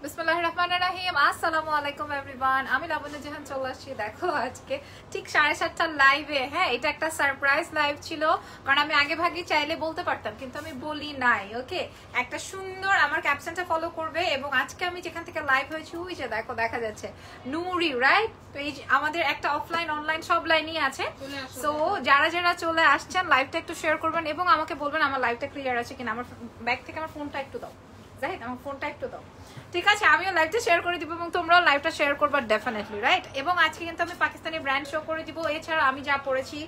বিসমিল্লাহির রহমানির রহিম। আসসালামু আলাইকুম এভরিওয়ান। আমি লাবণ্য জাহান চলে আসছি দেখো আজকে ঠিক 7:30টার লাইভে। হ্যাঁ, এটা একটা সারপ্রাইজ লাইভ ছিল, কারণ আমি আগে ভাগে চাইলে বলতে পারতাম কিন্তু আমি বলি নাই। ওকে, একটা সুন্দর আমার ক্যাপশনটা ফলো করবে। এবং আজকে আমি যেখান থেকে লাইভ হয়েছি ওই যে দেখো দেখা যাচ্ছে নুরি, রাইট? পেজ আমাদের একটা অফলাইন অনলাইন সব লাইনই আছে। সো যারা যারা চলে আসছেন লাইভটা একটু শেয়ার করবেন এবং আমাকে বলবেন আমার লাইভটা ক্লিয়ার আছে কিনা। আমার ব্যাগ থেকে আমার ফোনটা একটু দাও, রাইট? আমার ফোনটা একটু দাও, ঠিক আছে? আমিও লাইভটা শেয়ার করে দিব এবং তোমরাও লাইভটা শেয়ার করবা ডেফিনেটলি, রাইট? এবং আজকে কিন্তু আমি পাকিস্তানি ব্র্যান্ড শো করে দিব। এছাড়া আমি যা পরেছি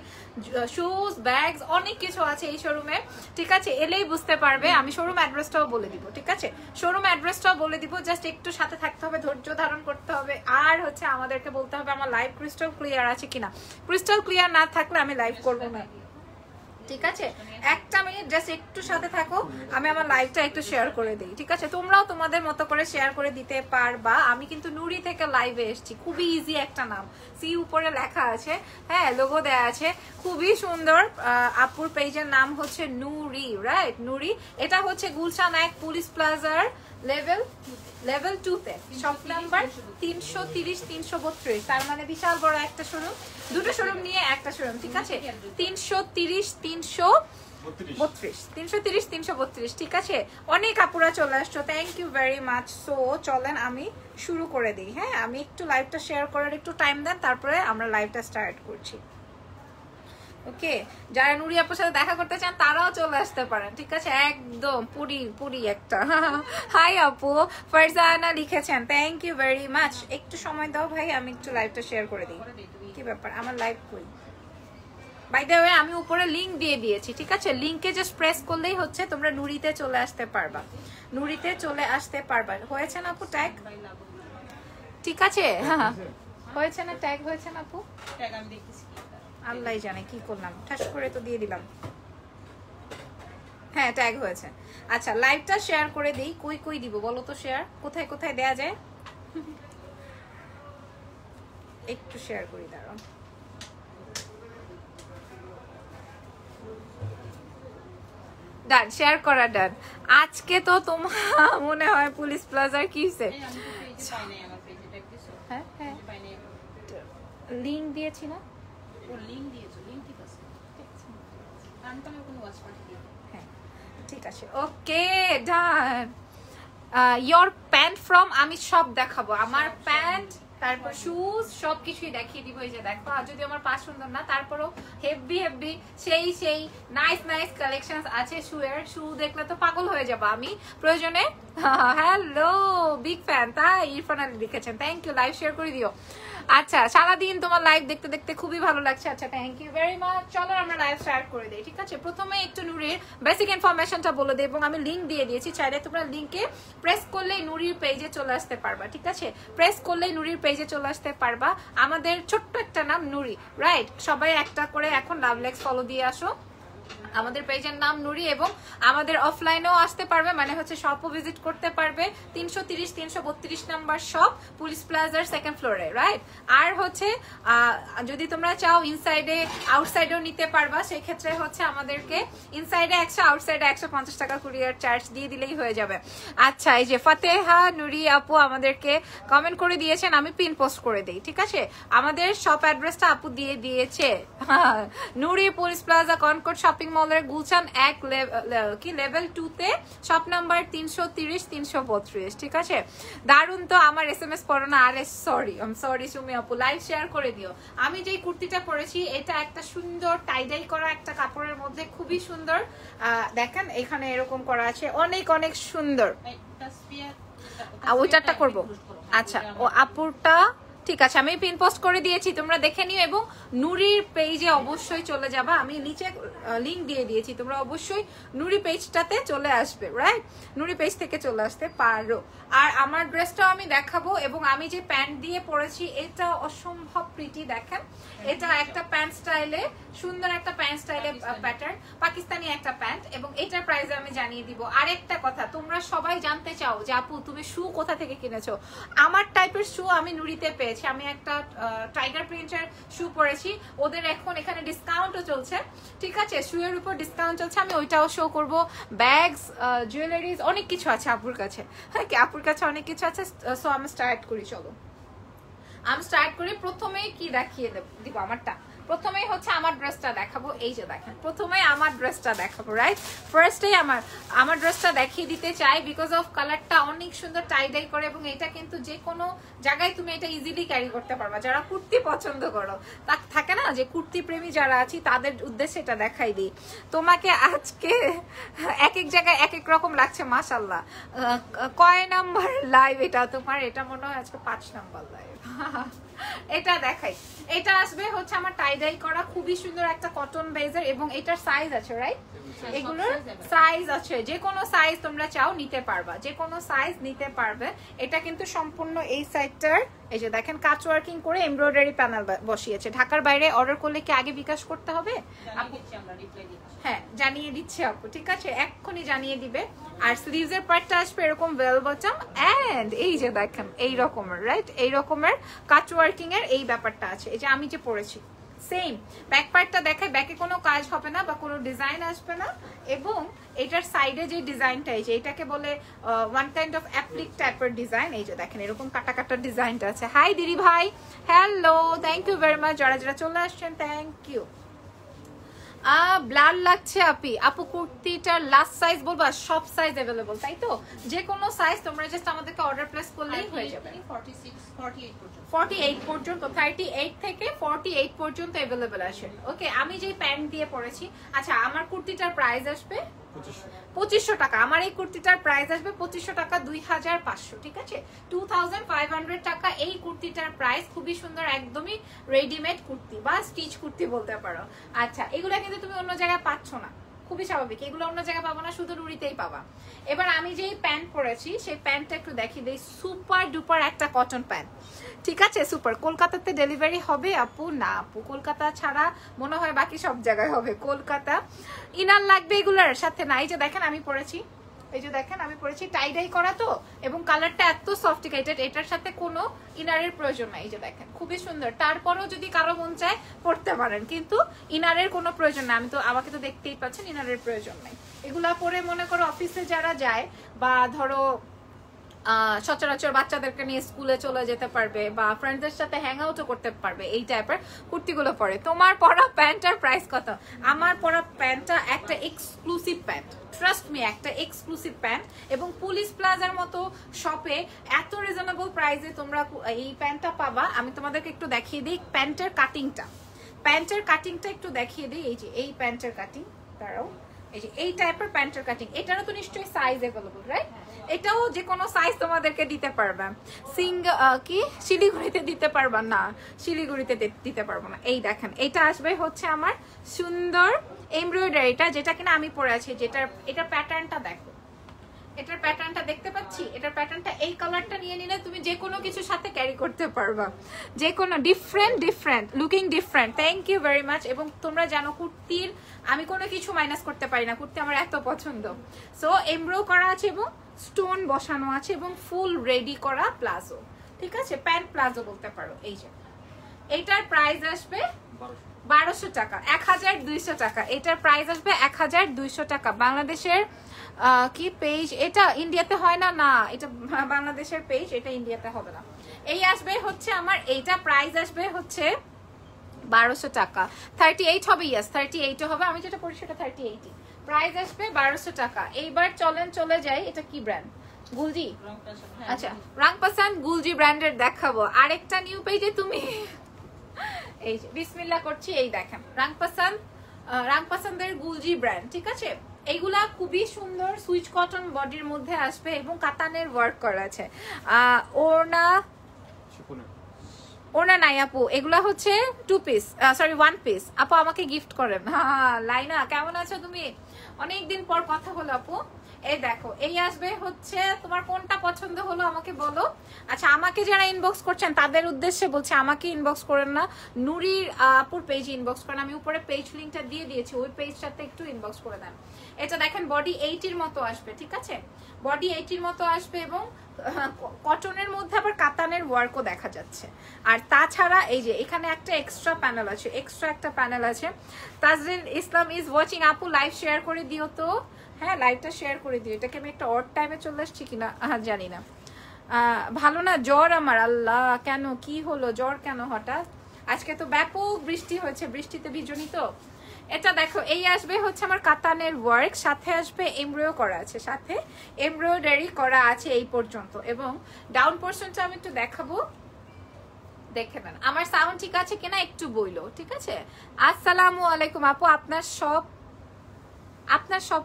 শুজ, ব্যাগস, অনেক কিছু আছে এই শোরুমে, ঠিক আছে? এলেই বুঝতে পারবে। আমি শোরুম অ্যাড্রেসটাও বলে দিব, ঠিক আছে? শোরুম অ্যাড্রেসটাও বলে দিব, জাস্ট একটু সাথে থাকতে হবে, ধৈর্য ধারণ করতে হবে। আর হচ্ছে আমাদেরকে বলতে হবে আমার লাইভ ক্রিস্টাল ক্লিয়ার আছে কিনা। ক্রিস্টাল ক্লিয়ার না থাকলে আমি লাইভ করবো না, ঠিক আছে? একটা মিনিট জাস্ট একটু সাথে থাকো, আমি আমার লাইভটা একটু শেয়ার করে দিই, ঠিক আছে? তোমরাও তোমাদের মতো করে শেয়ার করে দিতে পারবা। আমি কিন্তু নুরি থেকে লাইভে এসেছি। খুবই ইজি একটা নাম, সি উপরে লেখা আছে, হ্যাঁ, লোগো দেয়া আছে, খুবই সুন্দর। আপুর পেজের নাম হচ্ছে নুরি, রাইট? নুরি। এটা হচ্ছে গুলশান 1 পুলিশ প্লাজার লেভেল 2 তে, শপ নাম্বার 330 332। তার মানে বিশাল বড় একটা শোরুম, দুটো শোরুম নিয়ে একটা শোরুম, ঠিক আছে? 330 332, ঠিক আছে? অনেক আপুরা চলে আসছো, thank you very much. So চলেন আমি শুরু করে দিই। হ্যাঁ, আমি একটু লাইভটা শেয়ার করার একটু টাইম দেন, তারপরে আমরা লাইভটা স্টার্ট করছি। ওকে, যারা নুরি আপুর সাথে দেখা করতে চান তারাও চলে আসতে পারেন, ঠিক আছে? একদম পুরি একটা। হাই আপু, ফারজানা লিখেছেন, থ্যাংক ইউ ভেরি মাচ। একটু সময় দাও ভাই, আমি একটু লাইভটা শেয়ার করে দিই। কি ব্যাপার, আমার লাইভ কই? বাই দ্য ওয়ে আমি উপরে লিংক দিয়ে দিয়েছি, ঠিক আছে? লিংকে জাস্ট প্রেস করলেই হচ্ছে তোমরা নুরিতে চলে আসতে পারবা, নুরিতে চলে আসতে পারবা। হয়েছে না আপু ট্যাগ? ঠিক আছে, হ্যাঁ হয়েছে না ট্যাগ? হয়েছে না আপু? ট্যাগ আমি দেখতেছি, আল্লাহ জানে কি করলাম, ঠাস করে তো দিয়ে দিলাম। হ্যাঁ, ট্যাগ হয়েছে। আচ্ছা, লাইভটা শেয়ার করে দিই। কই দিব বলো তো? শেয়ার কোথায় কোথায় দেয়া যায়? একটু শেয়ার করি, দাঁড়াও। ডান, শেয়ার করা ডান। আজকে তো তোমার মনে হয় পুলিশ প্লাজার কি হইছে? হ্যাঁ হ্যাঁ, লিংক দিয়েছি না? হ্যাঁ, ঠিক আছে, ওকে ডান। ইয়োর প্যান্ট ফ্রম, আমি সব দেখাবো, আমার প্যান্ট, তারপর শুজ, সবকিছুই দেখিয়ে দিব। এই যে দেখো, আর যদি আমার পা সুন্দর না তারপরও হেভি সেই নাইস কালেকশন আছে শুয়ের। শু দেখলে তো পাগল হয়ে যাবো আমি প্রয়োজনে। হ্যালো, বিগ ফ্যান, তাই ইরফান আলী লিখেছেন, থ্যাংক ইউ। লাইভ শেয়ার করে দিও। আচ্ছা, সারাদিন তোমার লাইভ দেখতে দেখতে খুবই ভালো লাগছে। আচ্ছা, থ্যাংক ইউ ভেরি মাচ। চলো আমরা লাইভ স্টার্ট করে দিই, ঠিক আছে? প্রথমে একটু নুরির বেসিক ইনফরমেশনটা বলে দিই এবং আমি লিংক দিয়ে দিয়েছি, চাইলে তোমরা লিংকে প্রেস করলেই নুরির পেজে চলে আসতে পারবা, ঠিক আছে? প্রেস করলেই নুরির পেজে চলে আসতে পারবা। আমাদের ছোট্ট একটা নাম নুরি, রাইট? সবাই একটা করে এখন লাভলেক্স ফলো দিয়ে আসো। আমাদের পেজের নাম নুরি এবং আমাদের অফলাইনেও আসতে পারবে, মানে হচ্ছে শপও ভিজিট করতে পারবে। 330 332 নাম্বার শপ, পুলিশ প্লাজার 2nd ফ্লোরে, রাইট? আর হচ্ছে যদি তোমরা চাও ইনসাইডে আউটসাইডেও নিতে পারবা, সেই ক্ষেত্রে হচ্ছে আমাদেরকে ইনসাইডে 100, আউটসাইডে 150 টাকা কুরিয়ার চার্জ দিয়ে দিলেই হয়ে যাবে। আচ্ছা, এই যে ফাতেহা নুরি আপু আমাদেরকে কমেন্ট করে দিয়েছেন, আমি পিন পোস্ট করে দিই, ঠিক আছে? আমাদের শপ অ্যাড্রেসটা আপু দিয়ে দিয়েছে, নুরি পুলিশ প্লাজা কনকর্ড শপিং মলের গুলশান 1 লেভেল 2 তে, শপ নাম্বার 330 332, ঠিক আছে? দারুন তো। আমার SMS পড়ো না, আরে সরি সুমি আপু, লাইভ শেয়ার করে দিও। আমি যেই কুর্তিটা পরেছি এটা একটা সুন্দর টাইডাই করা একটা কাপড়ের মধ্যে, খুবই সুন্দর। দেখেন এখানে এরকম করা আছে, অনেক সুন্দর। ওইটারটা করবো। আচ্ছা, ও আপুরটা ঠিক আছে, আমি পিন পোস্ট করে দিয়েছি, তোমরা দেখে নিও। এবং নুরির পেজে অবশ্যই চলে যাবা, আমি নিচে লিংক দিয়ে দিয়েছি, তোমরা অবশ্যই নুরি পেজটাতে চলে আসবে, রাইট? নুরি পেজ থেকে চলে আসতে পারো। আর আমার ড্রেসটাও আমি দেখাবো এবং আমি যে প্যান্ট দিয়ে পরেছি এটা অসম্ভব প্রিটি, দেখেন। এটা একটা প্যান্ট স্টাইলে, সুন্দর একটা প্যান্ট স্টাইলে প্যাটার্ন, পাকিস্তানি একটা প্যান্ট, এবং এটার প্রাইস আমি জানিয়ে দিব। আরেকটা কথা, তোমরা সবাই জানতে চাও যে আপু তুমি শু কোথা থেকে কিনেছো। আমার টাইপের শু আমি নুরিতে পেয়েছি, দিয়েছি। আমি একটা টাইগার প্রিন্টের শু পরেছি, ওদের এখন এখানে ডিসকাউন্টও চলছে, ঠিক আছে, শু এর উপর ডিসকাউন্ট চলছে, আমি ওইটাও শো করব। ব্যাগস, জুয়েলারিজ, অনেক কিছু আছে আপুর কাছে। হ্যাঁ, কি আপুর কাছে অনেক কিছু আছে। সো আমি স্টার্ট করি, চলো আমি স্টার্ট করি। প্রথমেই কি দেখিয়ে দিব আমারটা, প্রথমেই হচ্ছে আমার ড্রেসটা দেখাবো। এই যে দেখেন, প্রথমেই আমার ড্রেসটা দেখাবো, রাইট? ফার্স্টেই আমার ড্রেসটা দেখিয়ে দিতে চাই বিকজ অফ কালারটা অনেক সুন্দর টাই ডাই করে, এবং এটা কিন্তু যে কোনো জায়গায় তুমি এটা ইজিলি ক্যারি করতে পারবা। যারা কুর্তি পছন্দ করো, তা থাকে না যে কুর্তি প্রেমী যারা আছি, তাদের উদ্দেশ্যে এটা দেখাই দিই। তোমাকে আজকে এক এক জায়গায় এক এক রকম লাগছে, মাশাল্লাহ। কয় নাম্বার লাইভ এটা তোমার? এটা মনে হয় আজকে 5 নাম্বার লাইভ। এটা দেখাই, এটা আসবে হচ্ছে আমার টাই ডাই করা, খুবই সুন্দর একটা কটন বেজের, এবং এটার সাইজ আছে, রাইট? এগুলোর সাইজ আছে, যে কোনো সাইজ তোমরা চাও নিতে পারবা, যে কোনো সাইজ নিতে পারবে। এটা কিন্তু সম্পূর্ণ এই সাইডটার এই যে দেখেন কাচ ওয়ার্কিং করে এমব্রয়ডারি প্যানেল বসিয়েছে। ঢাকার বাইরে অর্ডার করলে কি আগে বিকাশ করতে হবে? হ্যাঁ, জানিয়ে দিচ্ছি আপু, ঠিক আছে, এক্ষুনি জানিয়ে দিবে। আর স্লিভস এর পার্টটা আসবে এরকম বেল বটম, এন্ড এই যে দেখেন এই রকমের, রাইট, এই রকমের কাচ ওয়ার্কিং এর এই ব্যাপারটা আছে। এই যে আমি যে পরেছি সেম ব্যাক পার্টটা দেখায়, ব্যাকে কোনো কাজ হবে না বা কোনো ডিজাইন আসবে না, এবং এটার সাইডে যে ডিজাইনটা, এই যে এটাকে বলে ওয়ান কাইন্ড অফ অ্যাপ্লিক টাইপের ডিজাইন। এই যে দেখেন এরকম কাটা কাটা ডিজাইনটা আছে। হাই দিদি ভাই, hello, thank you very much, যারা যারা চলে আসছেন থ্যাংক ইউ। ব্লার লাগছে আপি, আপু কুর্তিটার লাস্ট সাইজ বলবা? সব সাইজ अवेलेबल, তাই তো? যে কোনো সাইজ তোমরা জাস্ট আমাদেরকে অর্ডার প্লেস করলেই হয়ে যাবে। 48 পর্যন্ত, 38 থেকে 48 পর্যন্ত अवेलेबल আছে। ওকে, আমি যে প্যান্ট দিয়ে পরেছি, আচ্ছা আমার কুর্তিটার প্রাইস আসবে 2500 টাকা। আমার এই কুর্তিটার প্রাইস আসবে 2500 টাকা, 2500, ঠিক আছে, 2500 টাকা এই কুর্তিটার প্রাইস। খুবই সুন্দর, একদমই রেডিমেড কুর্তি বা স্টিচ কুর্তি বলতে পারো। আচ্ছা, এগুলা কিন্তু তুমি অন্য জায়গায় পাচ্ছ না, খুবই স্বাভাবিক, এগুলো অন্য জায়গায় পাবো না, শুধু নুরিতেই পাবা। এবার আমি যেই প্যান্ট পরেছি সেই প্যান্টটা একটু দেখিয়ে দিই। সুপার ডুপার একটা কটন প্যান্ট, ঠিক আছে, সুপার। কলকাতাতে ডেলিভারি হবে আপু? না আপু, কলকাতা ছাড়া মনে হয় বাকি সব জায়গায় হবে। কলকাতা ইনার লাগবে এগুলার সাথে না। এই যে দেখেন আমি পরেছি, এই যে দেখেন আমি পরেছি টাই ডাই করা তো, এবং কালারটা এত সফটিকেটেড, এটার সাথে কোনো ইনারের প্রয়োজন নাই। এই যে দেখেন খুবই সুন্দর। তারপরেও যদি কারো মন চায় পরতে পারেন, কিন্তু ইনারের কোনো প্রয়োজন নাই। আমাকে তো দেখতেই পাচ্ছেন, ইনারের প্রয়োজন নাই। এগুলা পরে মনে করো অফিসে যারা যায়, বা ধরো সচরাচর বাচ্চাদেরকে নিয়ে স্কুলে চলে যেতে পারবে, বা ফ্রেন্ডসদের সাথে হ্যাং আউটও করতে পারবে, এই টাইপের কুর্তিগুলো পরে। তোমার পরা প্যান্টার প্রাইস কত? আমার পরা প্যান্টটা একটা এক্সক্লুসিভ প্যান্ট, ট্রাস্ট মি, একটা এক্সক্লুসিভ প্যান্ট, এবং পুলিশ প্লাজার মতো শপে এত রিজনেবল প্রাইসে তোমরা এই প্যান্টটা পাবা। আমি তোমাদেরকে একটু দেখিয়ে দিই প্যান্টের কাটিংটা একটু দেখিয়ে দিই। এই যে এই প্যান্টের কাটিং, তারাও এই যে এই টাইপের প্যান্টের কাটিং, এটারও তো নিশ্চয়ই সাইজ अवेलेबल, রাইট? এটাও যে কোনো সাইজ তোমাদেরকে দিতে পারবে। কি শিলিগুড়িতে দিতে পারবা না? শিলিগুড়িতে দিতে পারবো না। এই দেখেন, এটা আসবে হচ্ছে আমার সুন্দর এমব্রয়ডারিটা, যেটা কিনা আমি পরে আছি, এটার প্যাটার্নটা দেখো, এটার প্যাটার্নটা দেখতে পাচ্ছি, এটার প্যাটার্নটা এই কালারটা নিয়ে নিলে তুমি যে কোনো কিছুর সাথে ক্যারি করতে পারবা, যে কোনো different looking different. Thank you very much. এবং তোমরা জানো কুর্তির আমি কোনো কিছু মাইনাস করতে পারি না, কুর্তি আমার এত পছন্দ। সো এমব্রো করা আছে এবং স্টোন বসানো আছে, এবং ফুল রেডি করা প্লাজো, ঠিক আছে, প্যান্ট প্লাজো বলতে পারো। এই যে এটার প্রাইস আসবে 1200 টাকা, 1200 টাকা। এটার প্রাইস আসবে 1200 টাকা। বাংলাদেশের কি পেজ এটা? ইন্ডিয়াতে হয় না, না এটা বাংলাদেশের পেজ, এটা ইন্ডিয়াতে হবে না। এই আসবে হচ্ছে আমার, এইটা প্রাইস আসবে হচ্ছে 1200 টাকা। 38 হবে, ইয়েস 38 হবে, আমি যেটা পড়ি সেটা 38। প্রাইস আসবে 1200 টাকা। এইবার চলে যাই, এটা কি ব্র্যান্ড? গুলজি, আচ্ছা রাংপাসান গুলজি ব্র্যান্ডের দেখাবো। আরেকটা নিউ পেজে তুমি এই যে বিসমিল্লাহ করছি, এই দেখেন রাংপাসানদের গুলজি ব্র্যান্ড, ঠিক আছে। এইগুলা খুবই সুন্দর, সুইচ কটন বডির মধ্যে আসবে, এবং কাতানের ওয়ার্ক করা আছে। ওনা নাই আপু, এগুলা হচ্ছে 2 পিস, সরি 1 পিস। আপু আমাকে গিফট করেন। হ্যাঁ লাইনা, কেমন আছো তুমি? অনেকদিন পর কথা হলো আপু। এই দেখো, এই আসবে হচ্ছে, তোমার কোনটা পছন্দ হলো আমাকে বলো। আচ্ছা, আমাকে যারা ইনবক্স করছেন তাদের উদ্দেশ্যে বলছি, আমাকে ইনবক্স করেন না, নুরির আপুর পেজে ইনবক্স করেন। আমি উপরে পেজ লিঙ্কটা দিয়ে দিয়েছি, ওই পেজটাতে একটু ইনবক্স করে দেন। এটা দেখেন বডি 80 মতো আসবে, ঠিক আছে, বডি 80 মতো আসবে, এবং কটনের মধ্যে আবার কাতানের ওয়ার্কও দেখা যাচ্ছে। আর তাছাড়া এই যে এখানে একটা এক্সট্রা প্যানেল আছে, এক্সট্রা একটা প্যানেল আছে। তাজরিন ইসলাম ইজ ওয়াচিং, আপু লাইভ শেয়ার করে দিও তো। হ্যাঁ লাইভটা শেয়ার করে দিও। এটাকে আমি একটা অড টাইমে চলে আসছি কিনা জানি না। ভালো না, জ্বর আমার। আল্লাহ, কেন কি হলো, জ্বর কেন হঠাৎ? আজকে তো ব্যাপক বৃষ্টি হয়েছে, বৃষ্টিতে ভিজনি তো। এটা দেখো, এই আসবে হচ্ছে আমার কাতানের ওয়ার্ক, সাথে আসবে এমব্রয়ডারি করা আছে, সাথে এমব্রয়ডারি করা আছে এই পর্যন্ত। এবং ডাউন পোর্শনটা আমি একটু দেখাবো, দেখে নেন। আমার সাউন্ড ঠিক আছে কিনা একটু বইলো, ঠিক আছে? আসসালামু আলাইকুম আপু, আপনার সব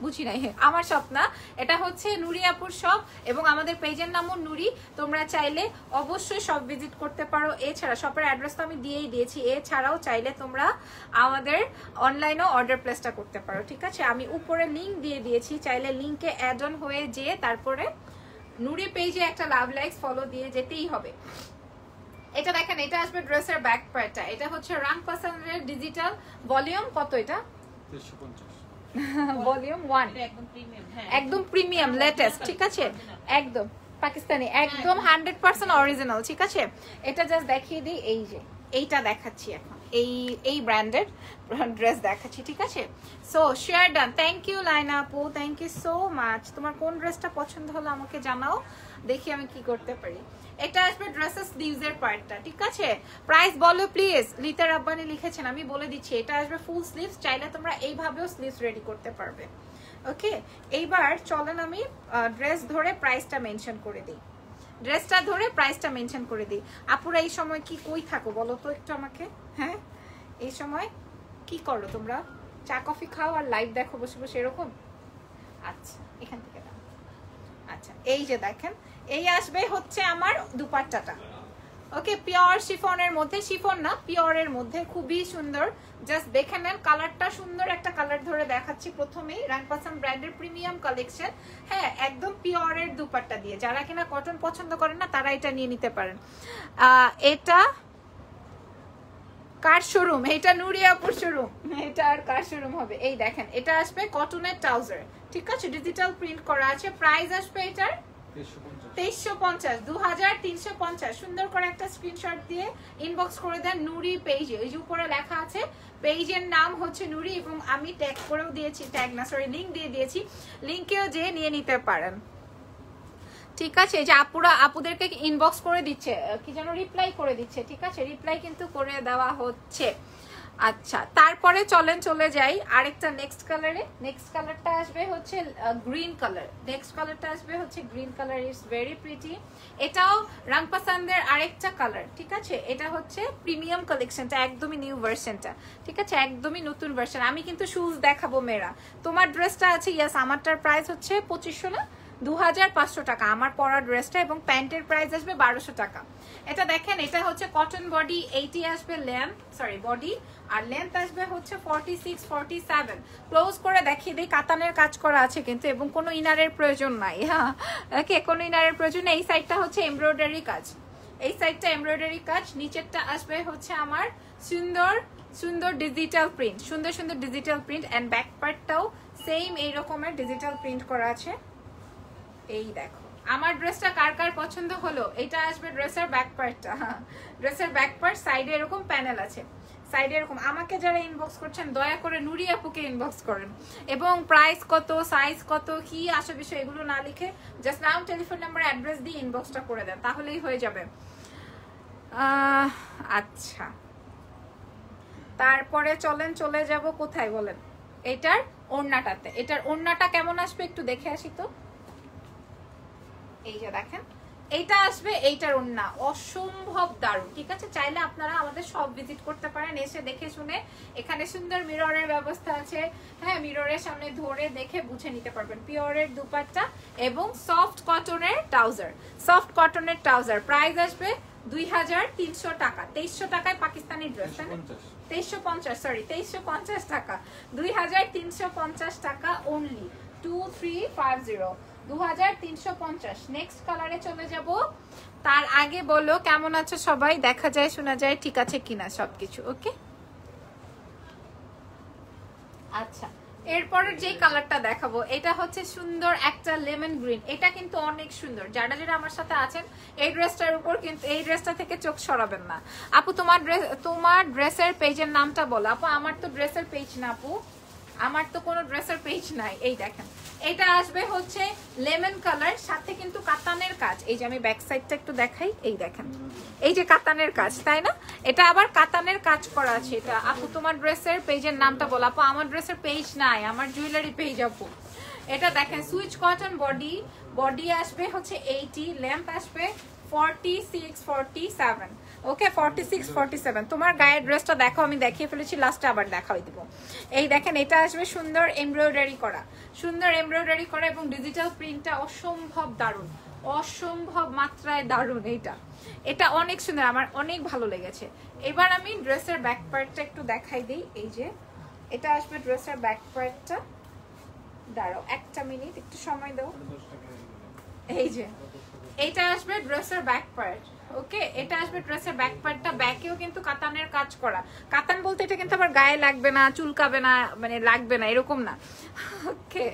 বুঝি নাই, আমার শপ না, এটা হচ্ছে নুরি আপুর শপ এবং আমাদের পেজের নামও নুরি। তোমরা চাইলে অবশ্যই শপ ভিজিট করতে পারো। এছাড়া শপের অ্যাড্রেস তো আমি দিয়েই দিয়েছি। এছাড়াও চাইলে তোমরা আমাদের অনলাইনেও অর্ডার প্লেসটা করতে পারো, ঠিক আছে? আমি উপরে লিঙ্ক দিয়ে দিয়েছি, চাইলে লিঙ্কে অ্যাড অন হয়ে যেয়ে তারপরে নুরি পেজে একটা লাভ লাইকস ফলো দিয়ে যেতেই হবে। এটা দেখেন, এটা আসবে ড্রেসের ব্যাক পার্টটা। এটা হচ্ছে রাং পাসানের ডিজিটাল ভলিউম কত, এটা 350 ভলিউম 1, একদম প্রিমিয়াম লেটেস্ট, ঠিক আছে? একদম পাকিস্তানি, একদম 100% অরিজিনাল, ঠিক আছে? এটা জাস্ট দেখিয়ে দিই, এই যে এইটা দেখাচ্ছি এখন, এই ব্র্যান্ডের ড্রেস দেখাচ্ছি, ঠিক আছে? So share done. Thank you Laina আপু, থ্যাংক ইউ সো মাচ। তোমার কোন ড্রেসটা পছন্দ হলো আমাকে জানাও, দেখি আমি কি করতে পারি। এটা আসবে ড্রেসের স্লিভসের পার্টটা, ঠিক আছে? প্রাইস বলো প্লিজ। লিতা রাব্বানি লিখেছেন, আমি বলে দিচ্ছি। এটা আসবে ফুল স্লিভস, চাইলে তোমরা এইভাবেও স্লিভস রেডি করতে পারবে। ওকে, এইবার চলেন আমি ড্রেস ধরে প্রাইসটা মেনশন করে দিই, ড্রেসটা ধরে প্রাইসটা মেনশন করে দিই। আপুরা এই সময় কি কই থাকো বলো তো একটু আমাকে? হ্যাঁ, এই সময় কি করো তোমরা? চা কফি খাও আর লাইভ দেখো বসে বসে, এরকম? আচ্ছা, এখান থেকে দাও। আচ্ছা, এই যে দেখেন, এই আসবে হচ্ছে আমার দুপাট্টাটা। ওকে, পিওর শিফনের মধ্যে, শিফন না পিওরের মধ্যে, খুবই সুন্দর। জাস্ট দেখে নেন, কালারটা সুন্দর একটা কালার ধরে দেখাচ্ছি প্রথমেই। রাংপাসান ব্র্যান্ডের প্রিমিয়াম কালেকশন। হ্যাঁ, একদম পিওরের দুপাট্টা দিয়ে। যারা কিনা কটন পছন্দ করেন না তারা এটা নিয়ে নিতে পারেন। এটা কার শোরুম? এটা নুরি আপুর শোরুম। এটা আর কার শোরুম হবে? এই দেখেন, এটা আসবে কটনের ট্রাউজার, ঠিক আছে? ডিজিটাল প্রিন্ট করা আছে। প্রাইস আসবে এটার 2350, 2350। সুন্দর করে একটা স্ক্রিনশট দিয়ে ইনবক্স করে দেন নুরি পেজে। ওই যে উপরে লেখা আছে, পেজের নাম হচ্ছে নুরি, এবং আমি ট্যাগ করেও দিয়েছি, ট্যাগ না সরি লিংক দিয়ে দিয়েছি, লিংকেও যে নিয়ে নিতে পারেন, ঠিক আছে? যে আপুদেরকে ইনবক্স করে দিচ্ছে, কি যেন রিপ্লাই করে দিচ্ছে, ঠিক আছে? রিপ্লাই কিন্তু করে দেওয়া হচ্ছে। আচ্ছা, তারপরে চলেন চলে যাই আরেকটা নেক্সট কালারে। নেক্সট কালারটা আসবে হচ্ছে গ্রিন কালার। নেক্সট কালারটা আসবে হচ্ছে green colour, it's very pretty. এটাও রাংপাসানদের আরেকটা কালার, ঠিক আছে? এটা হচ্ছে প্রিমিয়াম কালেকশনটা, একদমই নিউ ভার্সনটা, ঠিক আছে? একদমই নতুন ভার্সন। আমি কিন্তু শুজ দেখাবো মেয়েরা। তোমার ড্রেসটা আছে, ইয়াস, আমারটার প্রাইস হচ্ছে 2500 না 2500 টাকা আমার পরা ড্রেসটা, এবং প্যান্টের প্রাইস আসবে 1200 টাকা। এটা দেখেন, এটা হচ্ছে কটন বডি, এইটি আসবে লেন্থ, সরি বডি, আর লেন্থ আসবে হচ্ছে 46, 47। ক্লোজ করে দেখিয়ে দিই, কাতানের কাজ করা আছে কিন্তু, এবং কোনো ইনারের প্রয়োজন নাই। হ্যাঁ, ওকে, কোনো ইনারের প্রয়োজন নেই। এই সাইডটা হচ্ছে এমব্রয়ডারি কাজ, এই সাইডটা এমব্রয়ডারি কাজ। নিচেরটা আসবে হচ্ছে আমার সুন্দর সুন্দর ডিজিটাল প্রিন্ট, সুন্দর সুন্দর ডিজিটাল প্রিন্ট, অ্যান্ড ব্যাক পার্টটাও সেম এই রকমের ডিজিটাল প্রিন্ট করা আছে। এই দেখো, আমার ড্রেসটা কার কার পছন্দ হলো? এটা আসবে ড্রেসের ব্যাক পার্টটা। ড্রেসের ব্যাক পার্ট, সাইডে এরকম প্যানেল আছে, সাইডে এরকম। আমাকে যারা ইনবক্স করছেন দয়া করে নুরি আপুকে ইনবক্স করেন, এবং প্রাইস কত, সাইজ কত, কি আসে বিষয় এগুলো না লিখে জাস্ট নাম, টেলিফোন নাম্বার, অ্যাড্রেস দিয়ে ইনবক্সটা করে দেন, তাহলেই হয়ে যাবে। আচ্ছা, তারপরে চলেন চলে যাব কোথায় বলেন? এটার ওড়নাটাতে। এটার ওড়নাটা কেমন আসবে একটু দেখে আসি তো। এই যে দেখেন, এইটা আসবে, এইটার ওড়না অসম্ভব দারুণ, ঠিক আছে? চাইলে আপনারা আমাদের সব ভিজিট করতে পারেন, এসে দেখে শুনে। এখানে সুন্দর মিররের ব্যবস্থা আছে। হ্যাঁ, মিররের সামনে ধরে দেখে বুঝে নিতে পারবেন। পিওরের দুপাট্টা এবং সফট কটনের ট্রাউজার, সফট কটনের ট্রাউজার। প্রাইস আসবে 2300 টাকা। 2300 টাকায় পাকিস্তানি ড্রেস, 2350, সরি 2350 টাকা, 2350 টাকা অনলি, 2350, 2350। নেক্সট কালারে চলে যাব। তার আগে বলো কেমন আছো সবাই, দেখা যায় শোনা যায় ঠিক আছে কিনা সবকিছু। ওকে, আচ্ছা, এরপরের যে কালারটা দেখাবো এটা হচ্ছে সুন্দর একটা লেমন গ্রিন। এটা কিন্তু অনেক সুন্দর। যারা যারা আমার সাথে আছেন এই ড্রেসটার উপর কিন্তু এই ড্রেসটা থেকে চোখ সরাবেন না। আপু তোমার ড্রেসের পেজের নামটা বলো। আপু আমার তো ড্রেসের পেজ না আপু, আমার তো কোনো ড্রেসের পেজ নাই। এই দেখেন এটা আসবে হচ্ছে লেমন কালার, সাথে কিন্তু কাতানের কাজ। এই যে আমি ব্যাক সাইডটা একটু দেখাই, এই দেখেন এই যে কাতানের কাজ, তাই না? এটা আবার কাতানের কাজ করা আছে। এটা আপু তোমার ড্রেসের পেজের নামটা বলো। আপু আমার ড্রেসের পেজ নাই, আমার জুয়েলারি পেজ আপু। এটা দেখেন সুইচ কটন বডি আসবে হচ্ছে 80, লেন্থ আসবে 46 47, ওকে 46 47। তোমার গায়ের ড্রেসটা দেখো, আমি দেখিয়ে ফেলেছি, লাস্টে আবার দেখাই দিব। এই দেখেন এটা আসবে সুন্দর এমব্রয়ডারি করা, সুন্দর এমব্রয়ডারি করা এবং ডিজিটাল প্রিন্টটা অসম্ভব দারুণ, অসম্ভব মাত্রায় দারুণ। এটা অনেক সুন্দর, আমার অনেক ভালো লেগেছে। এবার আমি ড্রেসের ব্যাক পার্টটা একটু দেখাই দিই। এই যে এটা আসবে ড্রেসের ব্যাক পার্টটা। দাঁড়াও একটা মিনিট, একটু সময় দাও। এই যে এটা আসবে ড্রেসের ব্যাক পার্ট, ওকে এটা আসবে ড্রেসের ব্যাক পার্টটা। ব্যাকেও কিন্তু কাতানের কাজ করা। কাতান বলতে এটা কিন্তু আবার গায়ে লাগবে না, চুলকাবে না, মানে লাগবে না এরকম না, ওকে।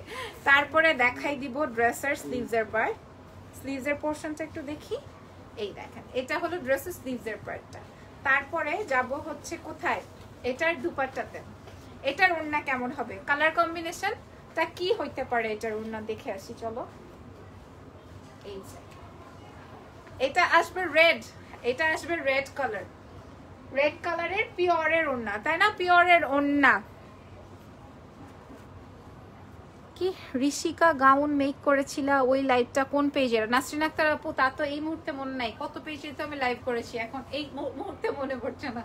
তারপরে দেখাই দিব ড্রেসের স্লিভসের পার্ট। স্লিভসের পোর্শনটা একটু দেখি। এই দেখেন এটা হলো ড্রেসের স্লিভসের পার্টটা। তারপরে যাব হচ্ছে কোথায়, এটার দুপাট্টাতে। এটার ওড়না কেমন হবে, কালার কম্বিনেশনটা কি হইতে পারে এটার ওড়না দেখে আসি চলো। এই যে এটা আসবে রেড, এটা আসবে রেড কালার, রেড কালারের পিওরের ওড়না, তাই না? পিওরের ওড়না। কি ঋষিকা গাউন মেক করেছিল ওই লাইভটা কোন পেজের? নাসরিন আক্তার আপু তা তো এই মুহূর্তে মনে নাই, কত পেজে তো আমি লাইভ করেছি, এখন এই মুহূর্তে মনে পড়ছে না।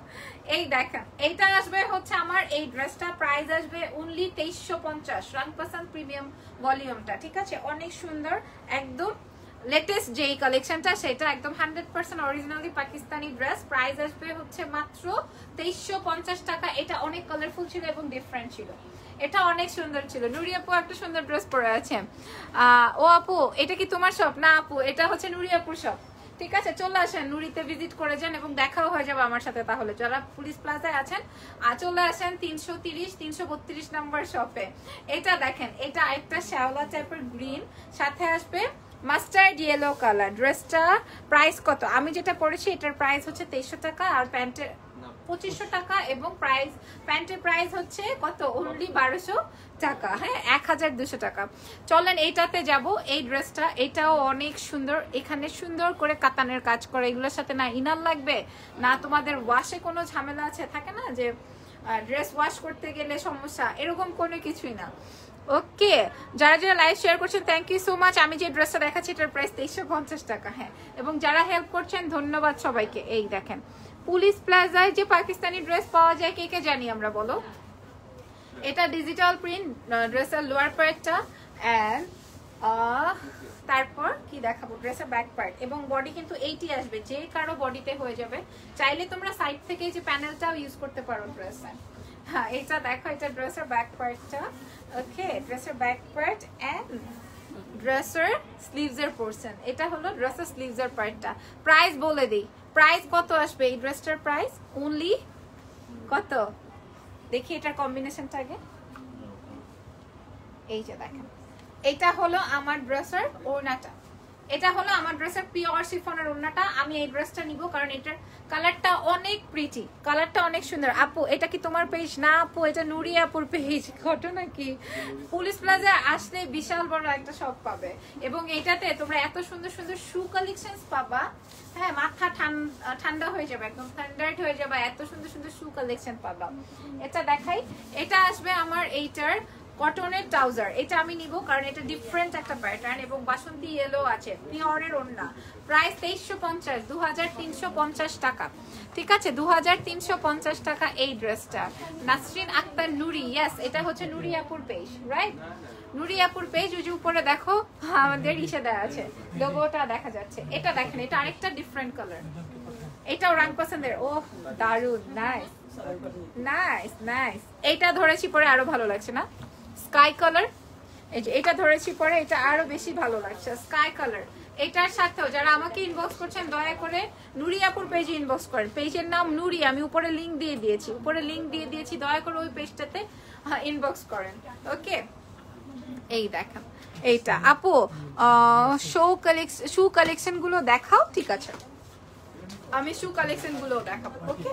এই দেখেন এইটা আসবে হচ্ছে আমার এই ড্রেসটা প্রাইস আসবে অনলি 2350, রংপাসান প্রিমিয়াম ভলিউমটা, ঠিক আছে? অনেক সুন্দর, একদম লেটেস্ট যেই কালেকশনটা সেটা একদম 100% অরিজিনালি পাকিস্তানি ড্রেস। প্রাইস আসবে হচ্ছে মাত্র 2350 টাকা। এটা অনেক কালারফুল ছিল এবং ডিফারেন্ট ছিল, এটা অনেক সুন্দর ছিল। নুরি আপু একটা সুন্দর ড্রেস পরে আছে। ও আপু এটা কি তোমার শপ? না আপু এটা হচ্ছে নুরি আপুর শপ, ঠিক আছে? চলে আসেন, নুরিতে ভিজিট করে যান এবং দেখাও হয়ে যাবে আমার সাথে। তাহলে যারা পুলিশ প্লাজায় আছেন চলে আসেন 330 332 নাম্বার শপে। এটা দেখেন এটা একটা শ্যাওলা টাইপের গ্রিন, সাথে আসবে মাস্টার্ড ইয়েলো কালার। ড্রেসটা প্রাইস কত? আমি যেটা পরেছি এটার প্রাইস হচ্ছে 2300 টাকা, আর প্যান্টের 2500 টাকা, এবং প্রাইস প্যান্টের প্রাইস হচ্ছে কত? অনলি 1200 টাকা, হ্যাঁ 1200 টাকা। চলেন এইটাতে যাব। এই ড্রেসটা এটাও অনেক সুন্দর, এখানে সুন্দর করে কাতানের কাজ করে। এগুলোর সাথে না ইনার লাগবে না তোমাদের ওয়াশে কোনো ঝামেলা আছে, থাকে না যে ড্রেস ওয়াশ করতে গেলে সমস্যা, এরকম কোনো কিছুই না, ওকে। যারা যারা লাইভ শেয়ার করছেন থ্যাংক ইউ সো মাচ। আমি যে ড্রেসটা দেখাচ্ছি এটার প্রাইস 2350 টাকা, হ্যাঁ। এবং যারা হেল্প করছেন ধন্যবাদ সবাইকে। এই দেখেন পুলিশ প্লাজায় যে পাকিস্তানি ড্রেস পাওয়া যায় কে কে জানি আমরা, বলো। এটা ডিজিটাল প্রিন্ট ড্রেসের লোয়ার পার্টটা, এন্ড তারপর কি দেখাবো ড্রেসের ব্যাক পার্ট, এবং বডি কিন্তু 80 আসবে, যে কারো বডিতে হয়ে যাবে। চাইলে তোমরা সাইড থেকে যে প্যানেলটাও ইউজ করতে পারো ড্রেসে। হ্যাঁ এটা দেখো, এটা ড্রেসের ব্যাক পার্টটা, ওকে। ড্রেসের ব্যাক পার্ট এন্ড ড্রেসের স্লিভসের পোরশন। এটা হলো ড্রেসের স্লিভসের পার্টটা। প্রাইস বলে দিই, প্রাইস কত আসবে এই ড্রেসটার প্রাইস? অনলি কত দেখি এটার কম্বিনেশনটা আগে। এই যে দেখেন এটা হলো আমার ড্রেসের ওড়নাটা, এটা হলো আমার ড্রেসের পিওর শিফনের ওড়নাটা। আমি এই ড্রেসটা নিব কারণ এটার কালারটা অনেক প্রিটি, কালারটা অনেক সুন্দর। আপু এটা কি তোমার পেজ? না আপু এটা নুরি আপুর পেজ। ঘটনা কি, পুলিশ প্লাজা আসলে বিশাল বড় একটা শপ পাবে, এবং এটাতে তোমরা এত সুন্দর সুন্দর শু কালেকশনস পাবা, হ্যাঁ মাথা ঠান্ডা হয়ে যাবে, একদম থান্ডার্ড হয়ে যাবে, এত সুন্দর সুন্দর শু কালেকশন পাবা। এটা দেখাই, এটা আসবে আমার এইটার কটনের ট্রাউজার। এটা আমি নিব কারণ এটা ডিফারেন্ট একটা প্যাটার্ন, এবং বাসন্তী ইয়েলো আছে, পিওরের ওড়না। প্রাইস 2350, 2350 টাকা, ঠিক আছে? 2350 টাকা এই ড্রেসটা। নাসরিন আক্তার নুরি, ইয়েস এটা হচ্ছে নুরি আপুর পেজ, রাইট? নুরি আপুর পেজ, ওই যে উপরে দেখো আমাদের ইসে দেওয়া আছে, লোগোটা দেখা যাচ্ছে। এটা দেখেন এটা আরেকটা ডিফারেন্ট কালার, এটাও রং পছন্দের। ও দারুন, নাইস নাইস নাইস। এইটা ধরেছি পরে আরো ভালো লাগছে না? স্কাই কালার, এই যে এটা ধরেছি পরে, এটা আরো বেশি ভালো লাগছে, স্কাই কালার। এটার সাথেও যারা আমাকে ইনবক্স করছেন দয়া করে নুরিয়াপুর পেজে ইনবক্স করেন। পেজের নাম নুরি, আমি উপরে লিংক দিয়ে দিয়েছি, দয়া করে ওই পেজটাতে ইনবক্স করেন। ওকে, এই দেখেন এইটা আপু শু কালেকশন গুলো দেখাও। ঠিক আছে, আমি শু কালেকশন গুলো দেখাবো। ওকে,